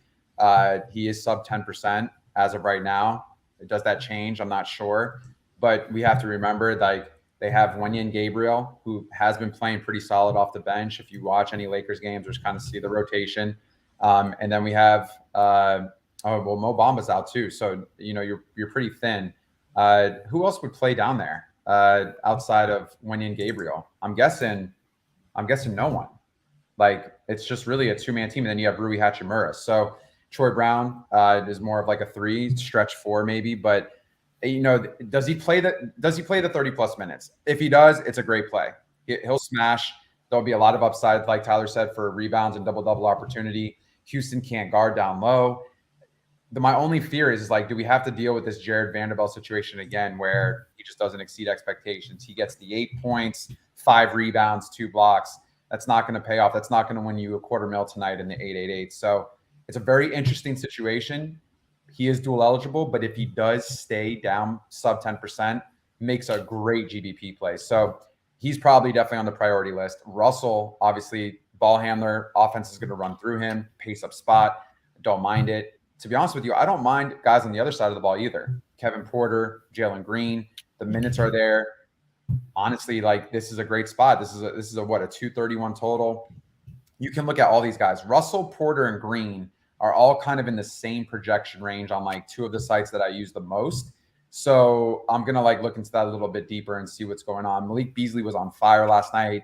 He is sub 10% as of right now. Does that change? I'm not sure. But we have to remember, like, they have Wenyen Gabriel, who has been playing pretty solid off the bench. If you watch any Lakers games, just kind of see the rotation. And then we have Mo Bamba's out too. So, you're pretty thin. Who else would play down there outside of Wenyen Gabriel? I'm guessing no one. Like, it's just really a two-man team. And then you have Rui Hachimura. So Troy Brown is more of like a 3, stretch 4 maybe, but does he play the 30+ minutes? If he does, it's a great play. He'll smash. There'll be a lot of upside, like Tyler said, for rebounds and double opportunity. Houston can't guard down low. My only fear is like, do we have to deal with this Jared Vanderbilt situation again, where he just doesn't exceed expectations? He gets the 8 points, 5 rebounds, 2 blocks. That's not going to pay off. That's not going to win you $250,000 tonight in the 888. So it's a very interesting situation. He is dual eligible, but if he does stay down sub 10%, makes a great GBP play. So he's probably definitely on the priority list. Russell, obviously, ball handler, offense is going to run through him, pace up spot. Don't mind it. To be honest with you, I don't mind guys on the other side of the ball either. Kevin Porter, Jalen Green, the minutes are there. Honestly, like, this is a great spot. This is a 231 total. You can look at all these guys. Russell, Porter, and Green are all kind of in the same projection range on like 2 of the sites that I use the most. So I'm going to look into that a little bit deeper and see what's going on. Malik Beasley was on fire last night.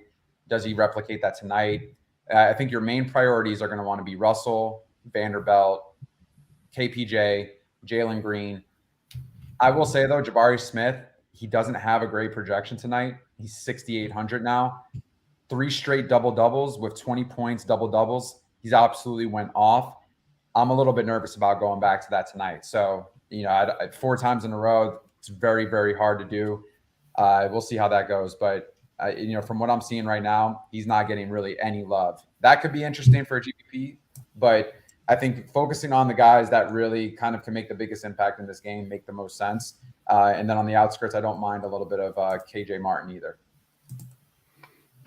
Does he replicate that tonight? I think your main priorities are going to want to be Russell, Vanderbilt, KPJ, Jalen Green. I will say though, Jabari Smith, he doesn't have a great projection tonight. He's 6,800 now. 3 straight double-doubles with 20 points, double-doubles. He's absolutely went off. I'm a little bit nervous about going back to that tonight. So, 4 times in a row, it's very, very hard to do. We'll see how that goes. But, from what I'm seeing right now, he's not getting really any love. That could be interesting for a GPP, but I think focusing on the guys that really kind of can make the biggest impact in this game make the most sense. And then on the outskirts, I don't mind a little bit of KJ Martin either.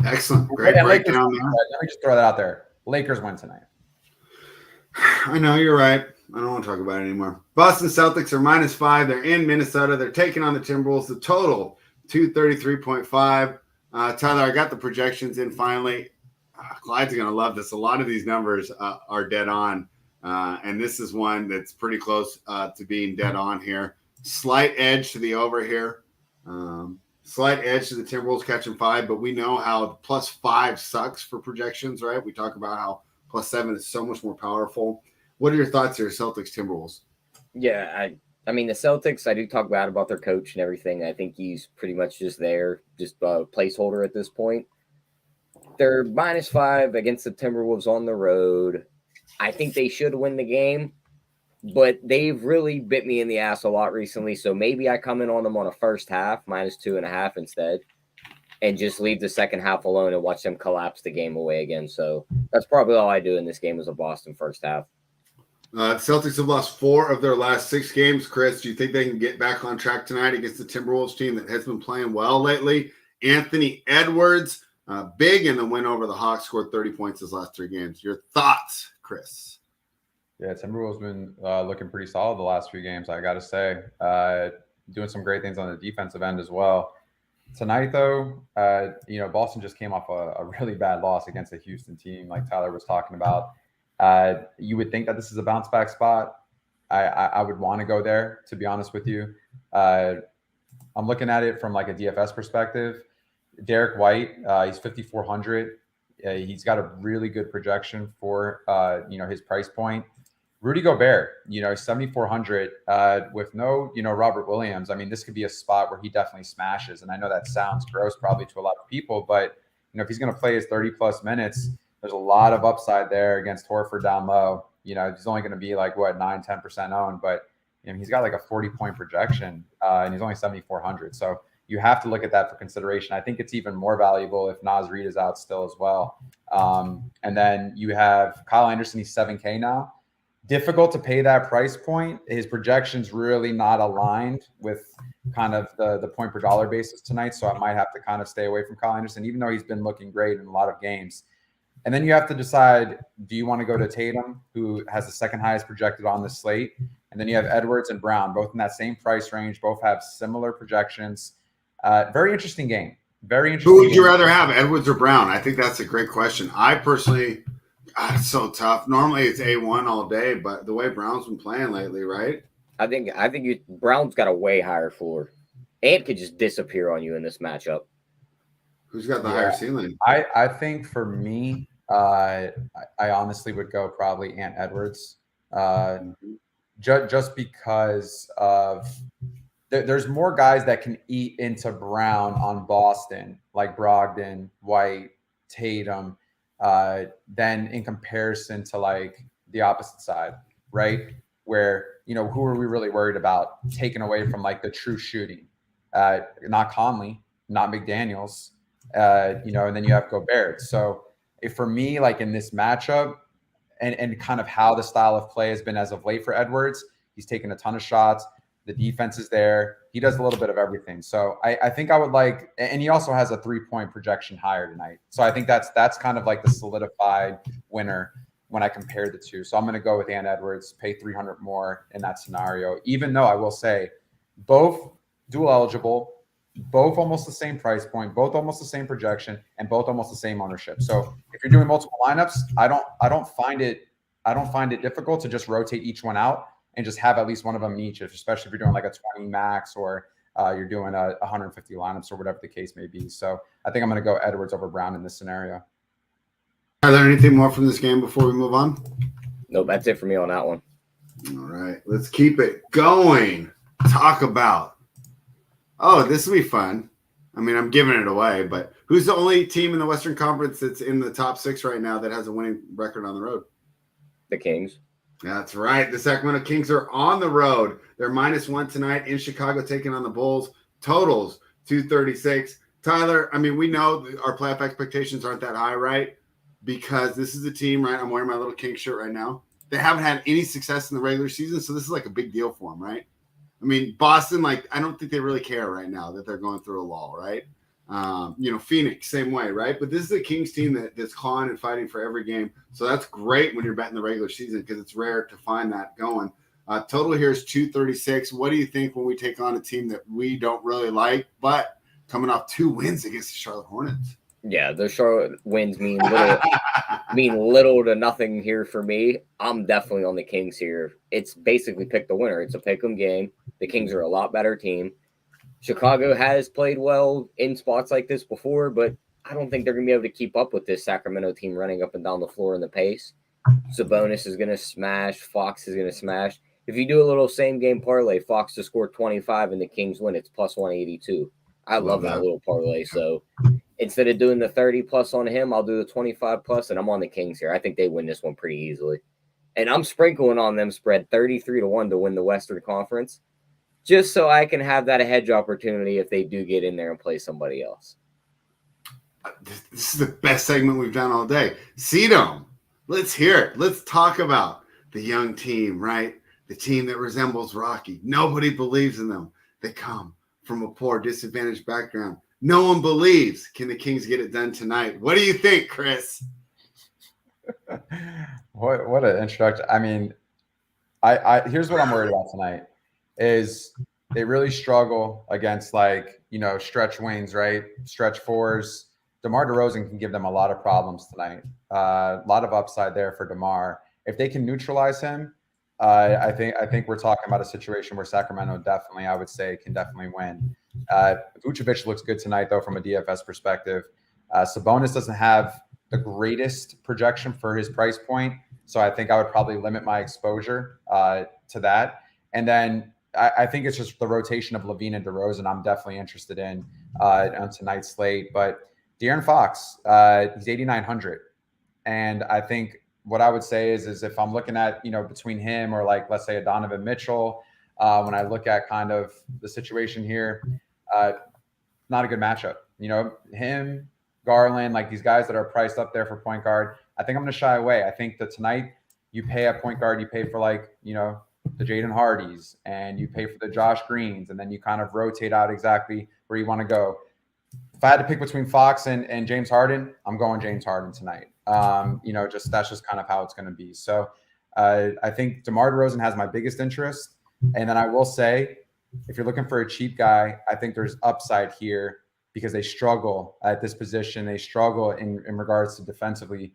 Excellent. Great breakdown there. Let me just throw that out there. Lakers win tonight. I know, you're right. I don't want to talk about it anymore. Boston Celtics are -5. They're in Minnesota. They're taking on the Timberwolves. The total, 233.5. Tyler, I got the projections in finally. Clyde's going to love this. A lot of these numbers are dead on. And this is one that's pretty close to being dead on here. Slight edge to the over here. Slight edge to the Timberwolves catching 5. But we know how +5 sucks for projections, right? We talk about how +7 is so much more powerful. What are your thoughts here, Celtics, Timberwolves? Yeah, I mean, the Celtics, I do talk bad about their coach and everything. I think he's pretty much just there, just a placeholder at this point. They're -5 against the Timberwolves on the road. I think they should win the game, but they've really bit me in the ass a lot recently. So maybe I come in on them on a first half, -2.5 instead, and just leave the second half alone and watch them collapse the game away again. So that's probably all I do in this game as a Boston first half. The Celtics have lost 4 of their last 6 games. Chris, do you think they can get back on track tonight against the Timberwolves team that has been playing well lately? Anthony Edwards, big in the win over the Hawks, scored 30 points his last 3 games. Your thoughts, Chris? Yeah, Timberwolves been looking pretty solid the last few games, I got to say. Doing some great things on the defensive end as well. Tonight, though, Boston just came off a really bad loss against a Houston team like Tyler was talking about. You would think that this is a bounce back spot. I would want to go there, to be honest with you. I'm looking at it from like a DFS perspective. Derek White, he's 5,400. He's got a really good projection for, his price point. Rudy Gobert, 7,400 with no, Robert Williams. I mean, this could be a spot where he definitely smashes. And I know that sounds gross probably to a lot of people, but, if he's going to play his 30+ minutes, there's a lot of upside there against Horford down low. He's only going to be 9-10% owned, but he's got like a 40-point projection, and he's only 7,400. So you have to look at that for consideration. I think it's even more valuable if Naz Reid is out still as well. And then you have Kyle Anderson. He's 7K now. Difficult to pay that price point. His projection's really not aligned with kind of the point per dollar basis tonight. So I might have to kind of stay away from Kyle Anderson, even though he's been looking great in a lot of games. And then you have to decide, do you want to go to Tatum, who has the second highest projected on the slate? And then you have Edwards and Brown, both in that same price range, both have similar projections. Very interesting game. Very interesting. Who would you rather have, Edwards or Brown? I think that's a great question. I personally, it's so tough. Normally it's A1 all day, but the way Brown's been playing lately, right? I think Brown's got a way higher floor. Ant could just disappear on you in this matchup. Who's got the higher ceiling? I think for me, I honestly would go probably Ant Edwards, just because of there's more guys that can eat into Brown on Boston, like Brogdon, White, Tatum, than in comparison to like the opposite side, right? Where, who are we really worried about taking away from like the true shooting? Not Conley, not McDaniels, and then you have Gobert. So for me, like in this matchup and kind of how the style of play has been as of late for Edwards, he's taken a ton of shots. The defense is there. He does a little bit of everything. So I think I would like, and he also has a 3-point projection higher tonight. So I think that's kind of like the solidified winner when I compare the two. So I'm going to go with Ant Edwards, pay 300 more in that scenario, even though I will say both dual eligible, both almost the same price point, both almost the same projection, and both almost the same ownership. So if you're doing multiple lineups, I don't find it difficult to just rotate each one out and just have at least one of them in each, especially if you're doing like a 20 max or you're doing a 150 lineups or whatever the case may be. So I think I'm going to go Edwards over Brown in this scenario. Are there anything more from this game before we move on? Nope, that's it for me on that one. All right, let's keep it going. Talk about, this will be fun. I mean, I'm giving it away, but who's the only team in the Western Conference that's in the top 6 right now that has a winning record on the road? The Kings. That's right. The Sacramento Kings are on the road. They're -1 tonight in Chicago, taking on the Bulls. Totals 236. Tyler, I mean, we know our playoff expectations aren't that high, right? Because this is a team, right? I'm wearing my little King shirt right now. They haven't had any success in the regular season, so this is like a big deal for them, right? I mean, Boston, like, I don't think they really care right now that they're going through a lull, right? Phoenix, same way, right? But this is a Kings team that's clawing and fighting for every game. So that's great when you're betting the regular season because it's rare to find that going. Total here is 236. What do you think when we take on a team that we don't really like, but coming off 2 wins against the Charlotte Hornets? Yeah, the Charlotte wins mean little to nothing here for me. I'm definitely on the Kings here. It's basically pick the winner. It's a pick 'em game. The Kings are a lot better team. Chicago has played well in spots like this before, but I don't think they're going to be able to keep up with this Sacramento team running up and down the floor in the pace. Sabonis is going to smash. Fox is going to smash. If you do a little same-game parlay, Fox to score 25 and the Kings win, it's plus 182. I love that little parlay. So instead of doing the 30-plus on him, I'll do the 25-plus, and I'm on the Kings here. I think they win this one pretty easily. And I'm sprinkling on them spread 33-1 to win the Western Conference, just so I can have that hedge opportunity if they do get in there and play somebody else. This is the best segment we've done all day. Sedum, let's hear it. Let's talk about the young team, right? The team that resembles Rocky. Nobody believes in them. They come from a poor, disadvantaged background. No one believes. Can the Kings get it done tonight? What do you think, Chris? What an introduction. I mean, I here's what I'm worried about tonight is they really struggle against stretch wings, right? Stretch fours. DeMar DeRozan can give them a lot of problems tonight. A lot of upside there for DeMar. If they can neutralize him, I think we're talking about a situation where Sacramento definitely, I would say, can definitely win. Vucevic looks good tonight, though, from a DFS perspective. Sabonis doesn't have the greatest projection for his price point, so I think I would probably limit my exposure to that. And then I think it's just the rotation of Levine and DeRozan I'm definitely interested in on tonight's slate. But De'Aaron Fox, he's 8,900. And I think what I would say is if I'm looking at, between him or let's say a Donovan Mitchell, when I look at kind of the situation here, not a good matchup. Him, Garland, like these guys that are priced up there for point guard. I think I'm going to shy away. I think that tonight you pay at point guard, you pay for the Jaden Hardys and you pay for the Josh Greens, and then you kind of rotate out exactly where you want to go. If I had to pick between Fox and James Harden, I'm going James Harden tonight. That's just kind of how it's going to be. So I think DeMar DeRozan has my biggest interest. And then I will say, if you're looking for a cheap guy, I think there's upside here because they struggle at this position. They struggle in regards to defensively.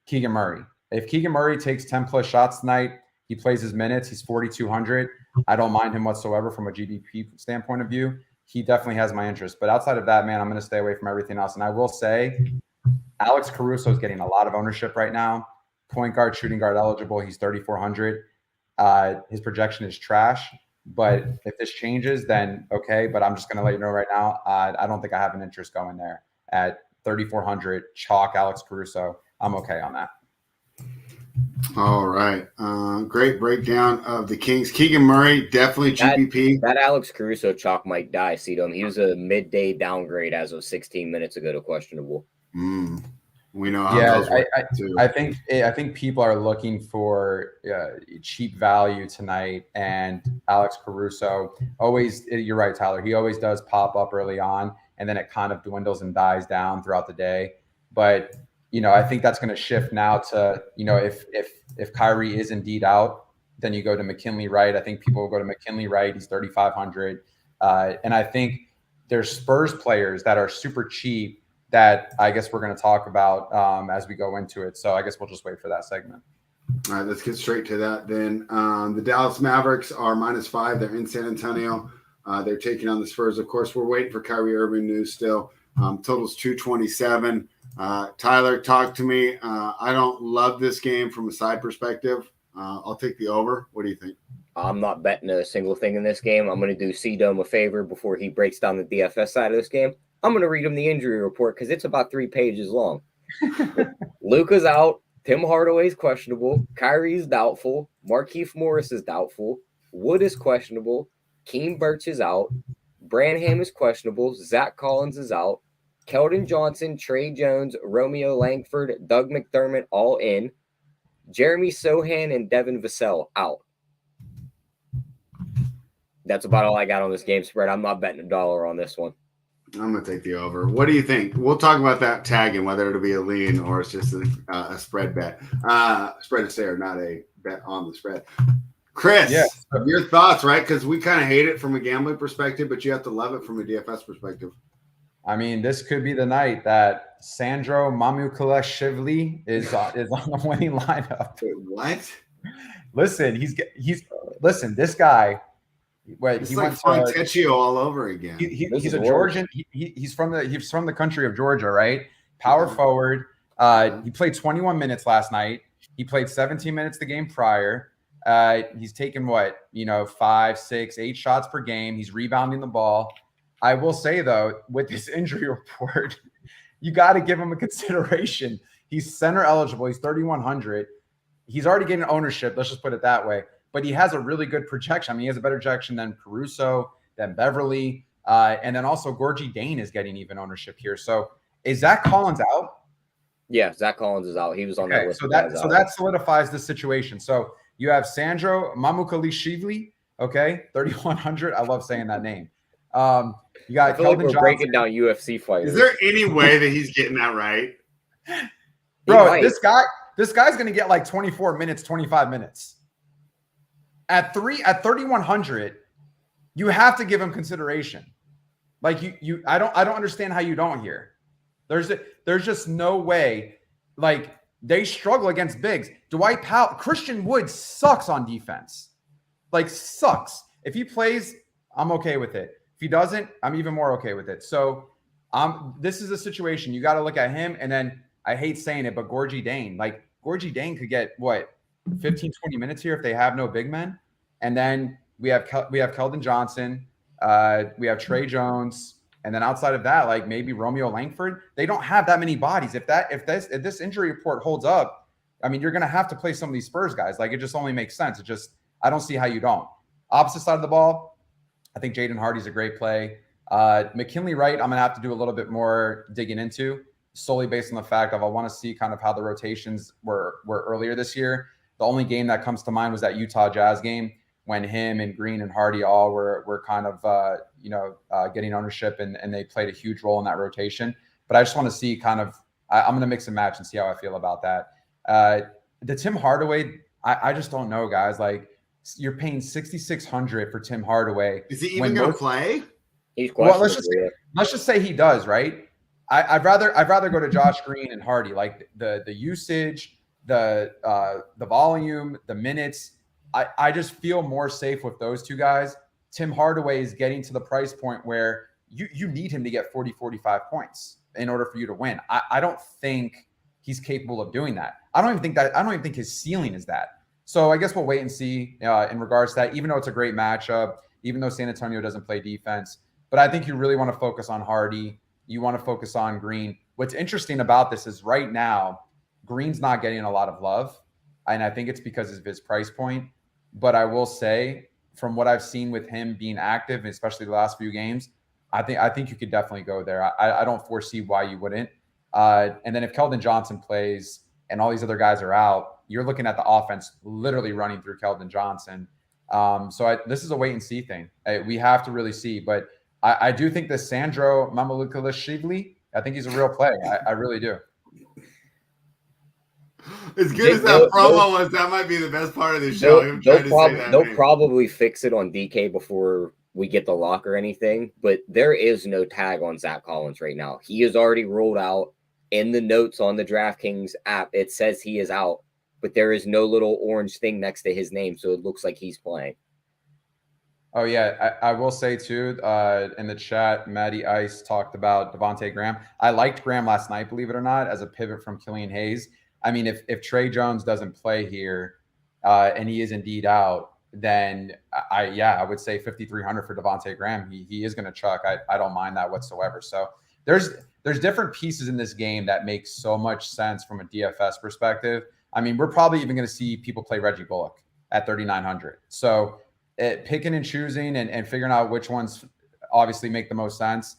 Keegan Murray. If Keegan Murray takes 10 plus shots tonight, he plays his minutes, he's 4,200. I don't mind him whatsoever from a GDP standpoint of view. He definitely has my interest. But outside of that, man, I'm going to stay away from everything else. And I will say, Alex Caruso is getting a lot of ownership right now. Point guard, shooting guard eligible. He's 3,400. His projection is trash. But if this changes, then okay. But I'm just going to let you know right now, I don't think I have an interest going there at 3,400. Chalk Alex Caruso. I'm okay on that. All right. Great breakdown of the Kings. Keegan Murray, definitely GPP. That Alex Caruso chalk might die, Sedum. He was a midday downgrade as of 16 minutes ago to questionable. We know how those work too. I think people are looking for cheap value tonight, and Alex Caruso always. You're right, Tyler. He always does pop up early on, and then it kind of dwindles and dies down throughout the day. But I think that's going to shift now to if Kyrie is indeed out, then you go to McKinley Wright. I think people will go to McKinley Wright. He's 3,500, and I think there's Spurs players that are super cheap that I guess we're going to talk about as we go into it. So I guess we'll just wait for that segment. All right, let's get straight to that then. The Dallas Mavericks are -5. They're in San Antonio. They're taking on the Spurs. Of course, we're waiting for Kyrie Irving news still. Totals 227. Tyler, talk to me. I don't love this game from a side perspective. I'll take the over. What do you think? I'm not betting a single thing in this game. I'm going to do C-Dome a favor before he breaks down the DFS side of this game. I'm going to read him the injury report because it's about 3 pages long. Luka's out. Tim Hardaway's questionable. Kyrie's doubtful. Markieff Morris is doubtful. Wood is questionable. Keem Birch is out. Branham is questionable. Zach Collins is out. Keldon Johnson, Trey Jones, Romeo Langford, Doug McDermott all in. Jeremy Sohan and Devin Vassell out. That's about all I got on this game spread. I'm not betting $1 on this one. I'm going to take the over. What do you think? We'll talk about that tagging, whether it'll be a lean or it's just a spread bet. Spread is there, not a bet on the spread. Chris, your thoughts, right? Because we kind of hate it from a gambling perspective, but you have to love it from a DFS perspective. I mean, this could be the night that Sandro Mamukali is on the winning lineup. Wait, what? Listen, this guy. Wait, it's like Fontecchio all over again. He's a Georgian. He's from the country of Georgia, right? Power forward. He played 21 minutes last night. He played 17 minutes the game prior. He's taken 5, 6, 8 shots per game. He's rebounding the ball. I will say though, with this injury report, you got to give him a consideration. He's center eligible. He's 3,100. He's already getting ownership. Let's just put it that way. But he has a really good projection. I mean, he has a better projection than Caruso, than Beverly. And then also Gorgie Dane is getting even ownership here. So is Zach Collins out? Yeah, Zach Collins is out. He was on that list. So that solidifies the situation. So you have Sandro Mamukali, okay, 3,100. I love saying that name. You got Keldon Johnson. Breaking down UFC fighters. Is there any way that he's getting that right? Bro, this guy's going to get like 24 minutes, 25 minutes. At 3,100, you have to give him consideration. Like I don't understand how you don't here. There's just no way. Like they struggle against bigs. Dwight Powell, Christian Wood sucks on defense. Like sucks. If he plays, I'm okay with it. If he doesn't, I'm even more okay with it. So this is a situation you got to look at him. And then I hate saying it, but Gorgie Dane could get 15, 20 minutes here if they have no big men. And then we have Keldon Johnson, we have Trey Jones, and then outside of that, like maybe Romeo Langford. They don't have that many bodies. If this injury report holds up, I mean, you're gonna have to play some of these Spurs guys. Like it just only makes sense. I don't see how you don't. Opposite side of the ball, I think Jaden Hardy's a great play. McKinley Wright, I'm going to have to do a little bit more digging into, solely based on the fact of I want to see kind of how the rotations were earlier this year. The only game that comes to mind was that Utah Jazz game when him and Green and Hardy all were kind of, getting ownership and they played a huge role in that rotation. But I just want to see kind of, I'm going to mix and match and see how I feel about that. The Tim Hardaway, I just don't know, guys. Like, you're paying $6,600 for Tim Hardaway. Is he even going to play? He's questionable. Well, let's just say he does, right? I'd rather go to Josh Green and Hardy. Like the usage, the volume, the minutes. I just feel more safe with those two guys. Tim Hardaway is getting to the price point where you need him to get 40, 45 points in order for you to win. I don't think he's capable of doing that. I don't even think his ceiling is that. So I guess we'll wait and see in regards to that, even though it's a great matchup, even though San Antonio doesn't play defense. But I think you really want to focus on Hardy. You want to focus on Green. What's interesting about this is right now, Green's not getting a lot of love. And I think it's because of his price point. But I will say, from what I've seen with him being active, especially the last few games, I think you could definitely go there. I don't foresee why you wouldn't. And then if Keldon Johnson plays and all these other guys are out, you're looking at the offense literally running through Keldon Johnson. This is a wait and see thing. We have to really see. But I do think that Sandro Mamukali, I think he's a real play. I really do. As good as that promo was, that might be the best part of the show. They'll probably fix it on DK before we get the lock or anything, but there is no tag on Zach Collins right now. He is already rolled out. In the notes on the DraftKings app, it says he is out, but there is no little orange thing next to his name, so it looks like he's playing. Oh, yeah. I will say, too, in the chat, Maddie Ice talked about Devontae Graham. I liked Graham last night, believe it or not, as a pivot from Killian Hayes. I mean, if Trey Jones doesn't play here and he is indeed out, then I would say $5,300 for Devontae Graham. He is going to chuck. I don't mind that whatsoever. So there's different pieces in this game that make so much sense from a DFS perspective. I mean, we're probably even going to see people play Reggie Bullock at $3,900. So picking and choosing and figuring out which ones obviously make the most sense.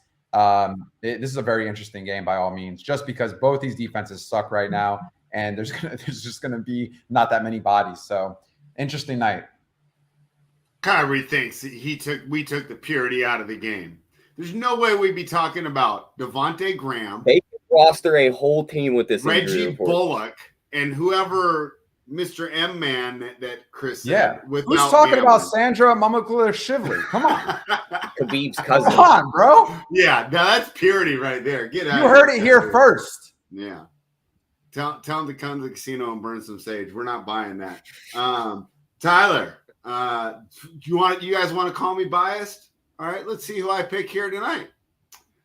This is a very interesting game by all means, just because both these defenses suck right now, and there's just going to be not that many bodies. So interesting night. Kyrie thinks we took the purity out of the game. There's no way we'd be talking about Devontae Graham. They roster a whole team with this Reggie Bullock and whoever Mr. M Man that Chris said. Who's talking about Sandro Mamukali? Come on. Khabib's cousin. Come on, bro. Yeah, now that's purity right there. Get out. You heard it here first. Yeah. Tell him to come to the casino and burn some sage. We're not buying that. Tyler, you guys want to call me biased? All right, let's see who I pick here tonight.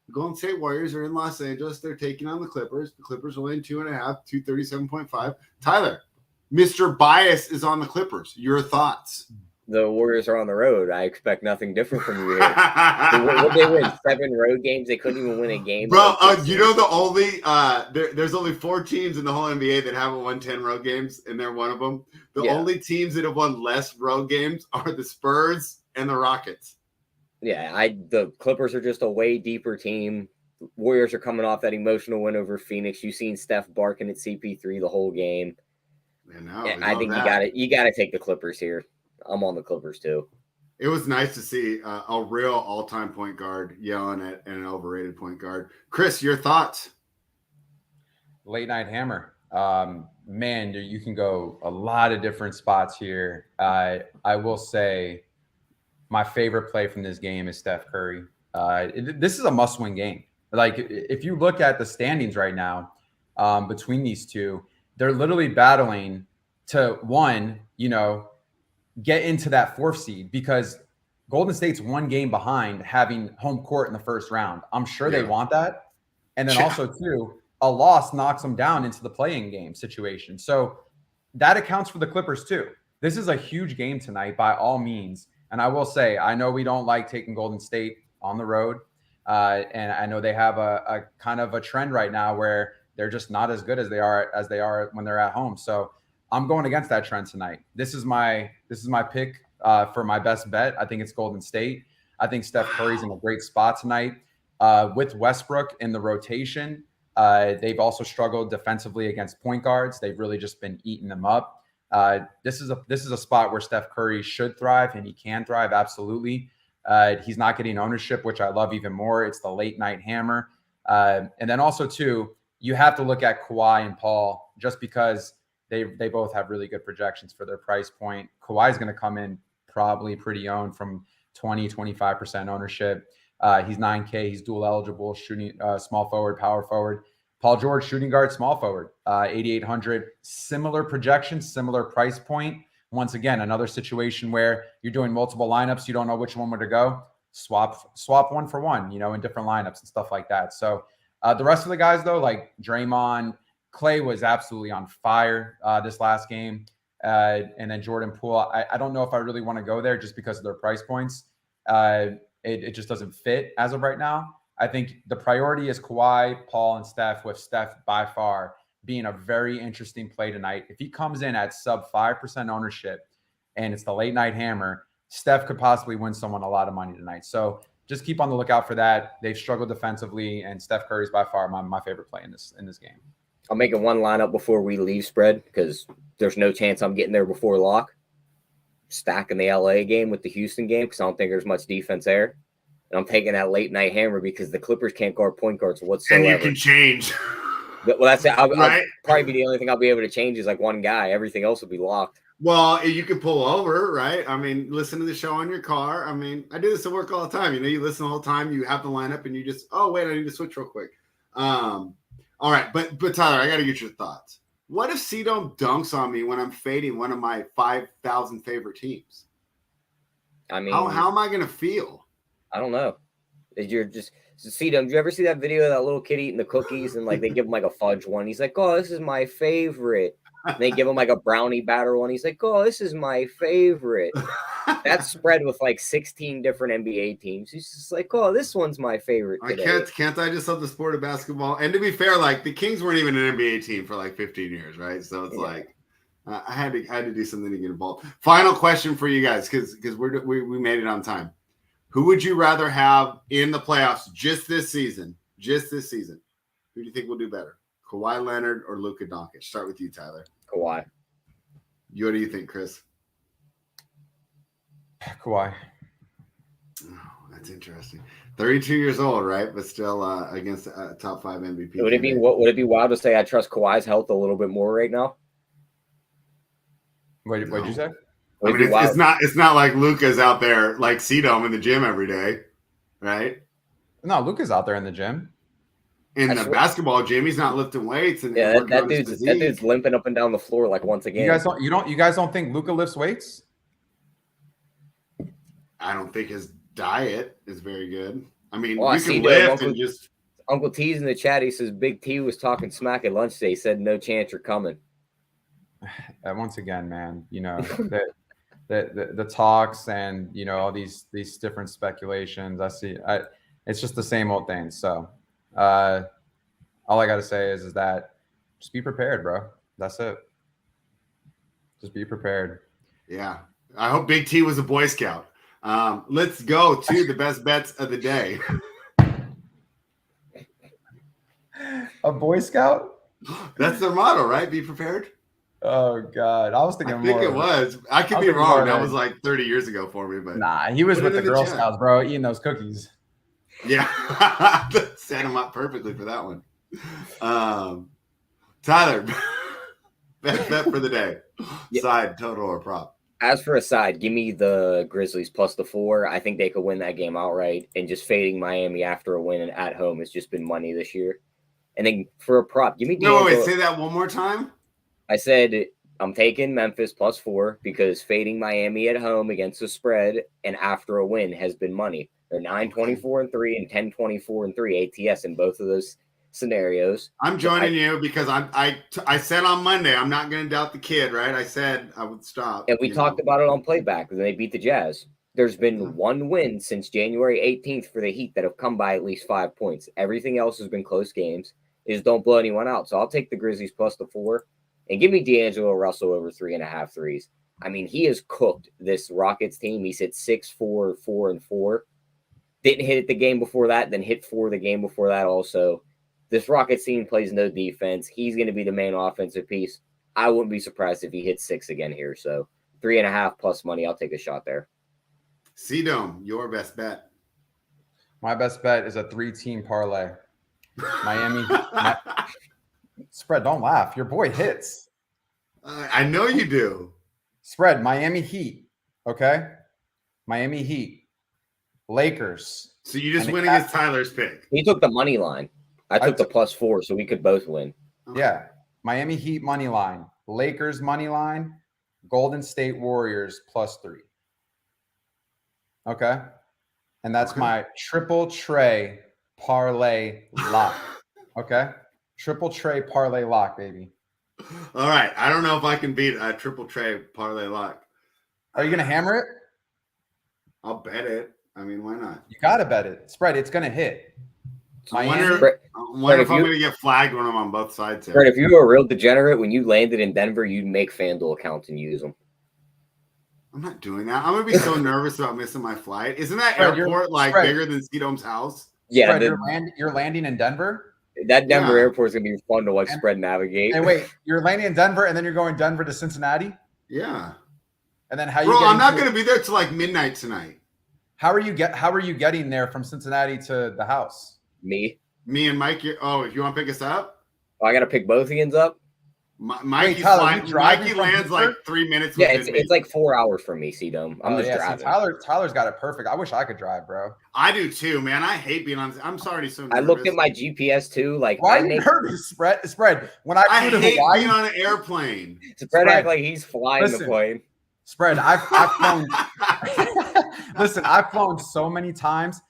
The Golden State Warriors are in Los Angeles. They're taking on the Clippers. The Clippers will win 2.5, 237.5. Tyler, Mr. Bias is on the Clippers. Your thoughts? The Warriors are on the road. I expect nothing different from you here. They win 7 road games. They couldn't even win a game. Bro, you know the only there's only 4 teams in the whole NBA that haven't won 10 road games, and they're one of them. The only teams that have won less road games are the Spurs and the Rockets. Yeah, the Clippers are just a way deeper team. Warriors are coming off that emotional win over Phoenix. You've seen Steph barking at CP3 the whole game. I think you gotta take the Clippers here. I'm on the Clippers too. It was nice to see a real all-time point guard yelling at an overrated point guard. Chris, your thoughts? Late night hammer. Man, you can go a lot of different spots here. I will say my favorite play from this game is Steph Curry. This is a must-win game. Like, if you look at the standings right now between these two, they're literally battling to get into that 4th seed, because Golden State's 1 game behind having home court in the first round. I'm sure they want that. And then also, too, a loss knocks them down into the play-in game situation. So that accounts for the Clippers, too. This is a huge game tonight by all means. And I will say, I know we don't like taking Golden State on the road. And I know they have a kind of a trend right now where they're just not as good as they are when they're at home. So I'm going against that trend tonight. This is my pick for my best bet. I think it's Golden State. I think Steph Curry's in a great spot tonight. With Westbrook in the rotation, they've also struggled defensively against point guards. They've really just been eating them up. This is a spot where Steph Curry should thrive, and he can thrive, absolutely. He's not getting ownership, which I love even more. It's the late night hammer. And then also, too, you have to look at Kawhi and Paul just because they both have really good projections for their price point. Kawhi is going to come in probably pretty owned from 20-25% ownership. He's 9K. He's dual eligible, shooting small forward, power forward. Paul George, shooting guard, small forward, 8,800. Similar projections, similar price point. Once again, another situation where you're doing multiple lineups. You don't know which one where to go. Swap one for one, in different lineups and stuff like that. So the rest of the guys, though, like Draymond, Clay was absolutely on fire this last game. And then Jordan Poole, I don't know if I really want to go there just because of their price points. It just doesn't fit as of right now. I think the priority is Kawhi, Paul, and Steph, with Steph by far being a very interesting play tonight. If he comes in at sub 5% ownership and it's the late night hammer, Steph could possibly win someone a lot of money tonight. So just keep on the lookout for that. They've struggled defensively, and Steph Curry is by far my favorite play in this game. I'll make it one lineup before we leave spread because there's no chance I'm getting there before lock. Stacking the LA game with the Houston game because I don't think there's much defense there. And I'm taking that late night hammer because the Clippers can't guard point guards whatsoever. And you can change. Well, that's it. I'll Right? probably be the only thing I'll be able to change is like one guy. Everything else will be locked. Well, you can pull over, right? I mean, listen to the show in your car. I mean, I do this at work all the time. You listen the whole time. You have the lineup, and you just, oh wait, I need to switch real quick. All right, but Tyler, I got to get your thoughts. What if C-Dome dunks on me when I'm fading one of my 5,000 favorite teams? I mean, how am I going to feel? I don't know. You're just C-Dome. Did you ever see that video of that little kid eating the cookies and like they give him like a fudge one? He's like, "Oh, this is my favorite." And they give him like a brownie batter one. He's like, "Oh, this is my favorite." That's spread with like 16 different NBA teams. He's just like, "Oh, this one's my favorite today." Can't I just love the sport of basketball? And to be fair, like the Kings weren't even an NBA team for like 15 years, right? So it's like I had to do something to get involved. Final question for you guys, because we made it on time. Who would you rather have in the playoffs just this season? Just this season. Who do you think will do better? Kawhi Leonard or Luka Doncic? Start with you, Tyler. Kawhi. What do you think, Chris? Kawhi. Oh, that's interesting. 32 years old, right? But still against a top 5 MVP. Would it be wild to say I trust Kawhi's health a little bit more right now? What'd you say? I mean, it's not like Luka's out there like C-Dome in the gym every day, right? No, Luka's out there in the gym. In the basketball gym, he's not lifting weights. And that dude's limping up and down the floor like once again. You guys don't think Luka lifts weights? I don't think his diet is very good. I mean, well, you can lift and just. Uncle T's in the chat. He says Big T was talking smack at lunch today. He said no chance you're coming. Once again, man, the talks and all these different speculations. It's just the same old thing. So all I gotta say is that just be prepared, bro. That's it. Just be prepared. Yeah. I hope Big T was a Boy Scout. Let's go to the best bets of the day. A Boy Scout? That's their motto, right? Be prepared. Oh God, I was thinking. I think it was. I could be wrong. That was like 30 years ago for me, but nah, he was with the Girl Scouts, bro, eating those cookies. Yeah, set him up perfectly for that one. Tyler, best bet for the day. Side, total, or prop? As for a side, give me the Grizzlies plus the 4. I think they could win that game outright. And just fading Miami after a win and at home has just been money this year. And then for a prop, give me D'Angelo. No, wait, say that one more time. I said I'm taking Memphis plus 4 because fading Miami at home against the spread and after a win has been money. They're 9-24-3 and 10-24-3 ATS in both of those scenarios. I'm joining you because I said on Monday I'm not going to doubt the kid, right? I said I would stop. And we talked about it on playback when they beat the Jazz. There's been one win since January 18th for the Heat that have come by at least 5 points. Everything else has been close games. They just don't blow anyone out. So I'll take the Grizzlies plus the 4 and give me D'Angelo Russell over 3.5 threes. I mean, he has cooked this Rockets team. He's hit 6-4, 4-4. Didn't hit it the game before that, then hit 4 the game before that also. This Rockets team plays no defense. He's going to be the main offensive piece. I wouldn't be surprised if he hits 6 again here. So 3.5 plus money. I'll take a shot there. C-Dome, your best bet. My best bet is a 3-team parlay. Miami. Spread, don't laugh. Your boy hits. I know you do. Spread, Miami Heat. Okay? Miami Heat. Lakers. So you just win against Tyler's pick. He took the money line. I took the +4, so we could both win. Yeah. Miami Heat money line. Lakers money line. Golden State Warriors +3. Okay? And that's my triple tray parlay lock. Okay? Triple tray parlay lock, baby. All right. I don't know if I can beat a triple tray parlay lock. Are you going to hammer it? I'll bet it. I mean, why not? You got to bet it. Spread, it's going to hit. I wonder if I'm going to get flagged when I'm on both sides here. Fred, if you were a real degenerate, when you landed in Denver, you'd make FanDuel accounts and use them. I'm not doing that. I'm going to be so nervous about missing my flight. Isn't that Fred, airport bigger than C-Dome's house? Yeah. Spread, you're landing in Denver? That Denver airport is going to be fun to watch Spread navigate. And wait, you're landing in Denver and then you're going Denver to Cincinnati? Yeah. And then how you I'm not going to be there till like midnight tonight. How are you getting there from Cincinnati to the house? Me and Mike. If you want to pick us up? Oh, I got to pick both ends up? Mikey lands like 3 minutes. Yeah, it's like 4 hours from me, C-Dome. I'm just driving. Tyler's got it perfect. I wish I could drive, bro. I do too, man. I hate being on. I'm sorry, so nervous. I looked at my GPS too. Like, why are you nervous? Spread. When I hate Hawaii, being on an airplane. Spread act like he's flying the plane. Spread. I've flown. Listen, I've flown so many times.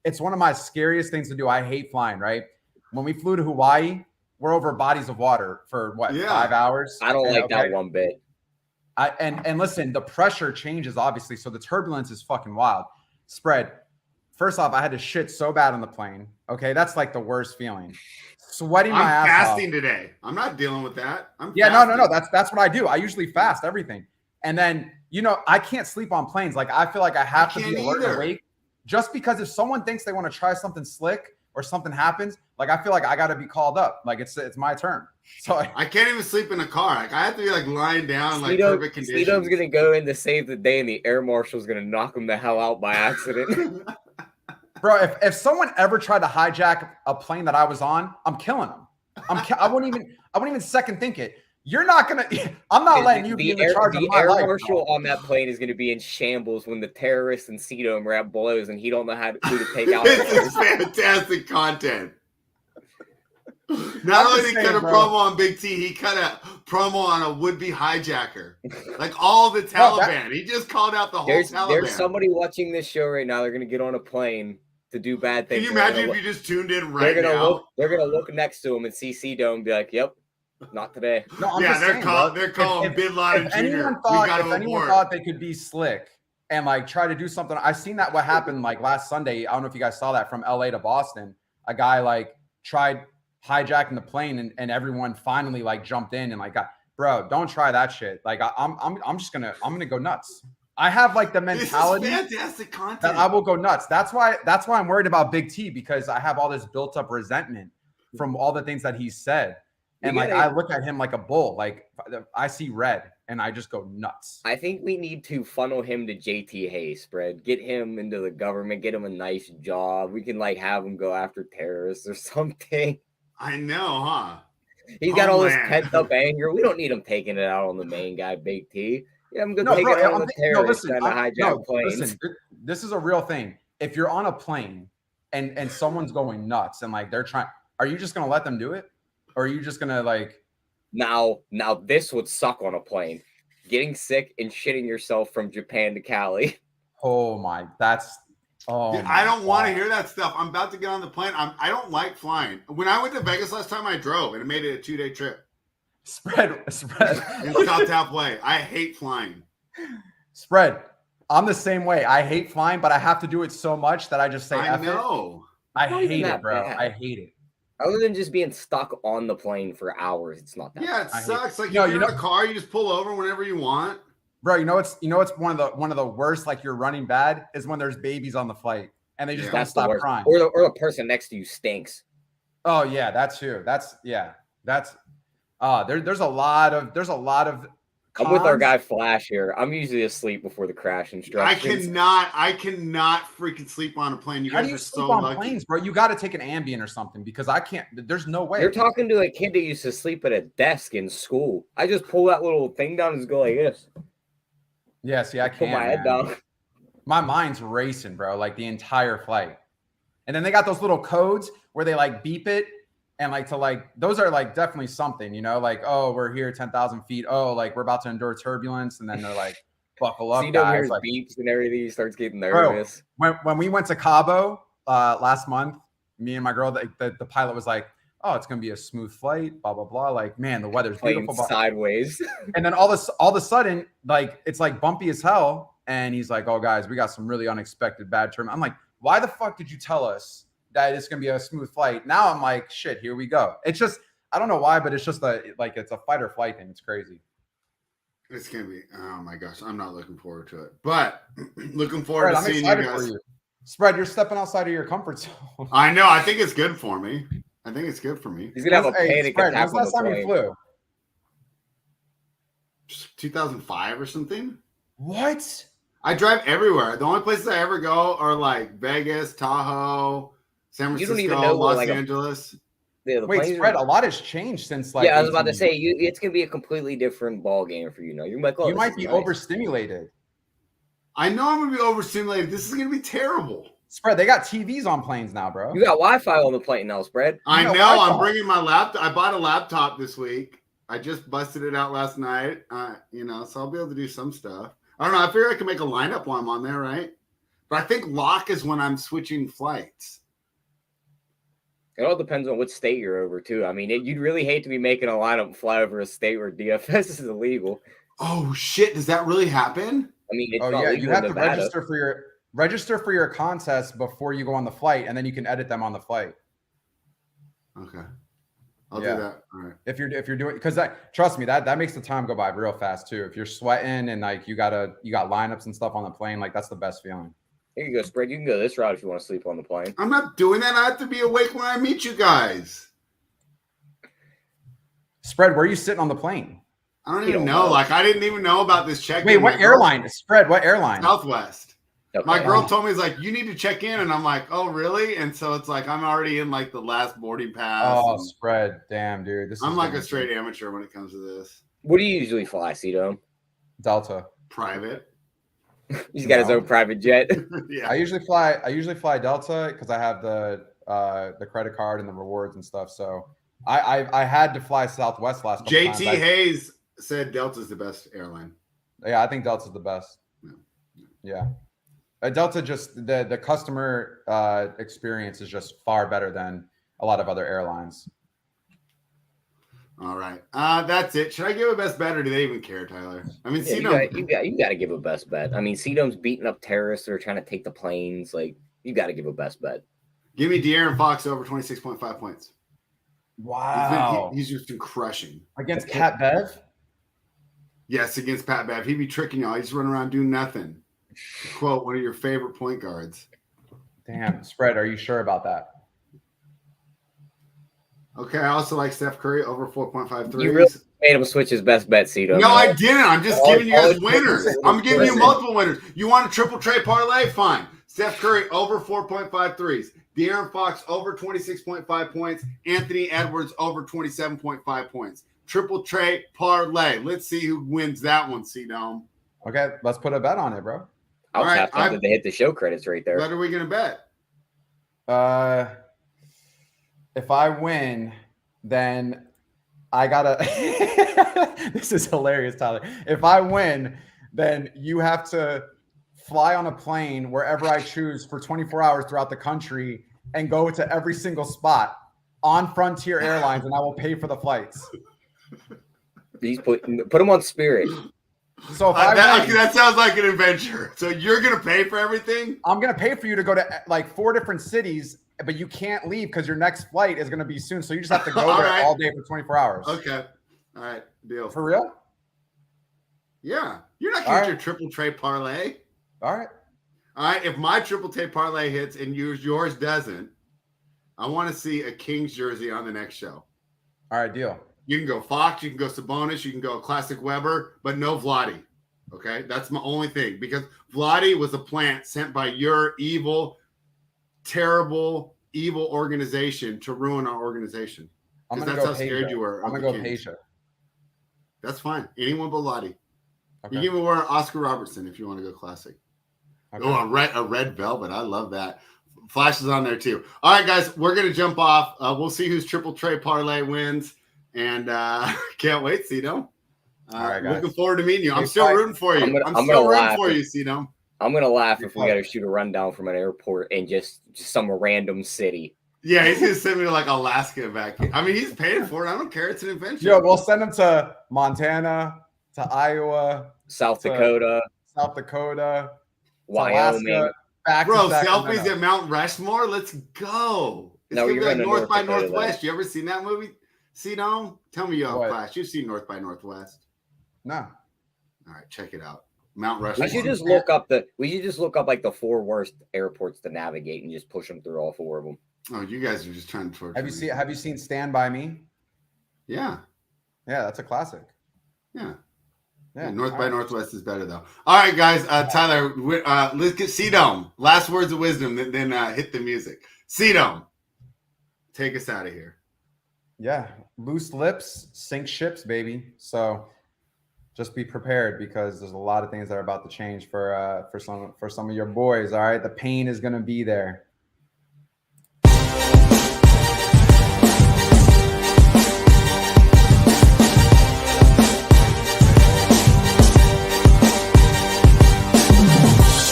It's one of my scariest things to do. I hate flying. Right? When we flew to Hawaii, we're over bodies of water for 5 hours. I don't like that one bit. And listen, the pressure changes obviously, so the turbulence is fucking wild. Spread. First off, I had to shit so bad on the plane. Okay, that's like the worst feeling. Sweating my ass off. I'm fasting today. I'm not dealing with that. No. That's what I do. I usually fast everything, and then I can't sleep on planes. Like I feel like I have to be alert and awake, just because if someone thinks they want to try something slick or something happens, like I feel like I got to be called up. Like it's my turn. So I can't even sleep in a car. Like I have to be like lying down, like perfect conditions. C-Dome's gonna go in to save the day, and the air marshal's gonna knock him the hell out by accident. Bro, if someone ever tried to hijack a plane that I was on, I'm killing them. I wouldn't even second think it. You're not gonna. I'm not letting you be in charge of my life. The air marshal on that plane is gonna be in shambles when the terrorists and C-Dome are at blows, and he don't know who to take out. This is fantastic content. Not only did he cut a promo on Big T, he cut a promo on a would-be hijacker. Like all the Taliban. He just called out the whole Taliban. There's somebody watching this show right now. They're gonna get on a plane to do bad things. Can you imagine if you just tuned in right now? They're gonna look next to him and see C-Dome and be like, "Yep, not today." No, they're calling Bin Laden Jr. If anyone thought they could be slick and like try to do something, I seen that what happened like last Sunday. I don't know if you guys saw that from LA to Boston. A guy like tried hijacking the plane and everyone finally like jumped in and like bro, don't try that shit. Like I'm gonna go nuts. I have like the mentality this is fantastic content that I will go nuts. That's why I'm worried about Big T, because I have all this built up resentment from all the things that he said. And I look at him like a bull. Like I see red and I just go nuts. I think we need to funnel him to JT Hayes, Spread. Get him into the government, get him a nice job. We can like have him go after terrorists or something. I know, huh? He's got all this pent up anger. We don't need him taking it out on the main guy, Big T. Yeah, I'm going to take it out on the terrorists trying to hijack planes. Listen, this is a real thing. If you're on a plane and someone's going nuts and like they're trying, are you just going to let them do it? Or are you just going to like... Now this would suck on a plane. Getting sick and shitting yourself from Japan to Cali. Oh my, that's... Oh, dude, I don't want to hear that stuff. I'm about to get on the plane. I don't like flying. When I went to Vegas last time, I drove and it made it a 2-day trip. Spread. And stopped halfway. I hate flying. Spread. I'm the same way. I hate flying, but I have to do it so much that I just say, I know. I hate it, bro. I hate it. Other than just being stuck on the plane for hours, it's not that bad. It sucks. Like, you're in a car, you just pull over whenever you want. Bro, you know what's one of the worst, like you're running bad, is when there's babies on the flight and they just don't stop crying. Or the person next to you stinks. Oh yeah, that's true. There's a lot of I'm with our guy Flash here. I'm usually asleep before the crash instructions. I cannot freaking sleep on a plane. You guys are so lucky. Planes, bro? You got to take an Ambien or something because I can't. There's no way. You're talking to a kid that used to sleep at a desk in school. I just pull that little thing down and just go like this. Yeah, see, I can't. Put my head down. My mind's racing, bro. Like the entire flight, and then they got those little codes where they like beep it. And those are like definitely something, like, oh, we're here 10,000 feet. Oh, like we're about to endure turbulence. And then they're like, buckle up, guys. Like beeps and everything. He starts getting nervous. Bro, when we went to Cabo last month, me and my girl, the pilot was like, oh, it's going to be a smooth flight, blah, blah, blah. Like, man, the weather's beautiful. Sideways. And then all of a sudden, like, it's like bumpy as hell. And he's like, oh, guys, we got some really unexpected bad turbulence. I'm like, why the fuck did you tell us that it's going to be a smooth flight? Now I'm like, shit, here we go. It's just, I don't know why, but it's just it's a fight or flight thing. It's crazy. It's going to be, oh my gosh, I'm not looking forward to it, but looking forward to seeing you guys. Spread, you're stepping outside of your comfort zone. I know. I think it's good for me. He's going to have a panic attack. When's the last time you flew? 2005 or something. What? I drive everywhere. The only places I ever go are like Vegas, Tahoe, San Francisco, you don't even know Los Angeles. Wait, Fred, a lot has changed since I was about to say it's gonna be a completely different ball game for you. You might be overstimulated. I know I'm gonna be overstimulated. This is gonna be terrible. Spread, they got TVs on planes now, bro. You got Wi-Fi on the plane now, Spread. I know. I'm bringing my laptop. I bought a laptop this week. I just busted it out last night. So I'll be able to do some stuff. I don't know. I figure I can make a lineup while I'm on there, right? But I think lock is when I'm switching flights. It all depends on what state you're over, too. I mean, you'd really hate to be making a lineup and fly over a state where DFS is illegal. Oh, shit. Does that really happen? I mean, it's not legal you have in to Nevada. register for your contest before you go on the flight, and then you can edit them on the flight. Okay. I'll do that. All right. If you're doing, because trust me, that makes the time go by real fast too. If you're sweating and like you got lineups and stuff on the plane, like that's the best feeling. Here you go, Spread. You can go this route if you want to sleep on the plane. I'm not doing that. I have to be awake when I meet you guys. Spread, where are you sitting on the plane? I don't even know. Like, I didn't even know about this check-in. Wait, what airline? Spread, what airline? Southwest. Okay. My girl told me, it's like, you need to check in. And I'm like, oh, really? And so it's like, I'm already in like the last boarding pass. Oh, Spread. Damn, dude. I'm like a straight amateur when it comes to this. What do you usually fly, Cito? Delta. Private. He's got his own private jet. Yeah. I usually fly Delta because I have the credit card and the rewards and stuff. So I had to fly Southwest last couple times. JT Hayes said Delta's the best airline. Yeah, I think Delta's the best. Yeah. Delta just the customer experience is just far better than a lot of other airlines. All right, that's it. Should I give a best bet, or do they even care, Tyler? I mean, you got to give a best bet. I mean, Cedom's beating up terrorists that are trying to take the planes. Like, you got to give a best bet. Give me De'Aaron Fox over 26.5 points. Wow, he's just been crushing against Pat Bev. Yes, against Pat Bev, he'd be tricking y'all. He's running around doing nothing. Quote one of your favorite point guards. Damn, Spread. Are you sure about that? Okay, I also like Steph Curry over 4.5 threes. You really made him switch his best bet, Cito. No, I didn't. I'm just giving you guys winners. I'm giving you multiple winners. You want a triple trade parlay? Fine. Steph Curry over 4.5 threes. De'Aaron Fox over 26.5 points. Anthony Edwards over 27.5 points. Triple trade parlay. Let's see who wins that one, C-Dome. Okay, let's put a bet on it, bro. I'll tap something to hit the show credits right there. What are we going to bet? If I win, then I gotta. This is hilarious, Tyler. If I win, then you have to fly on a plane wherever I choose for 24 hours throughout the country and go to every single spot on Frontier Airlines, and I will pay for the flights. He's put them on Spirit. So if that sounds like an adventure. So you're gonna pay for everything? I'm gonna pay for you to go to like 4 different cities. But you can't leave because your next flight is going to be soon. So you just have to go there all day for 24 hours. Okay. All right. Deal. For real? Yeah. You're not All getting right. your triple trade parlay. All right. All right. If my triple trade parlay hits and yours doesn't, I want to see a Kings jersey on the next show. All right, deal. You can go Fox, you can go Sabonis, you can go Classic Weber, but no Vlade. Okay, that's my only thing, because Vlade was a plant sent by your evil, terrible, evil organization to ruin our organization. Because that's how scared you were. I'm gonna go Peja. That's fine. Anyone but Vlade. Okay. You can even wear Oscar Robertson if you want to go classic. Okay. Oh, a red velvet. I love that. Flash is on there too. All right, guys, we're gonna jump off. We'll see whose triple trade parlay wins, and can't wait, Cito. All right, guys. Looking forward to meeting you. I'm still rooting for you. I'm still rooting for you, Cito. I'm gonna laugh if we got to shoot a rundown from an airport in just some random city. Yeah, he's gonna send me to like Alaska back here. I mean, he's paying for it. I don't care. It's an adventure. Yo, we'll send him to Montana, to Iowa, South Dakota, Wyoming. Bro, selfies at Mount Rushmore. Let's go. It's gonna be like North by Northwest. You ever seen that movie? Cito? Tell me you have Flash. You've seen North by Northwest. No. All right, check it out. Mount Rushmore. We should just look up like the 4 worst airports to navigate and just push them through all 4 of them. Oh, you guys are just trying to torture me. Have you seen Stand By Me? Yeah. Yeah, that's a classic. Yeah. North by Northwest is better though. All right, guys. Tyler, let's get Cito. Last words of wisdom, then hit the music. Cito, take us out of here. Yeah, loose lips sink ships, baby. So just be prepared, because there's a lot of things that are about to change for some of your boys. All right, the pain is going to be there.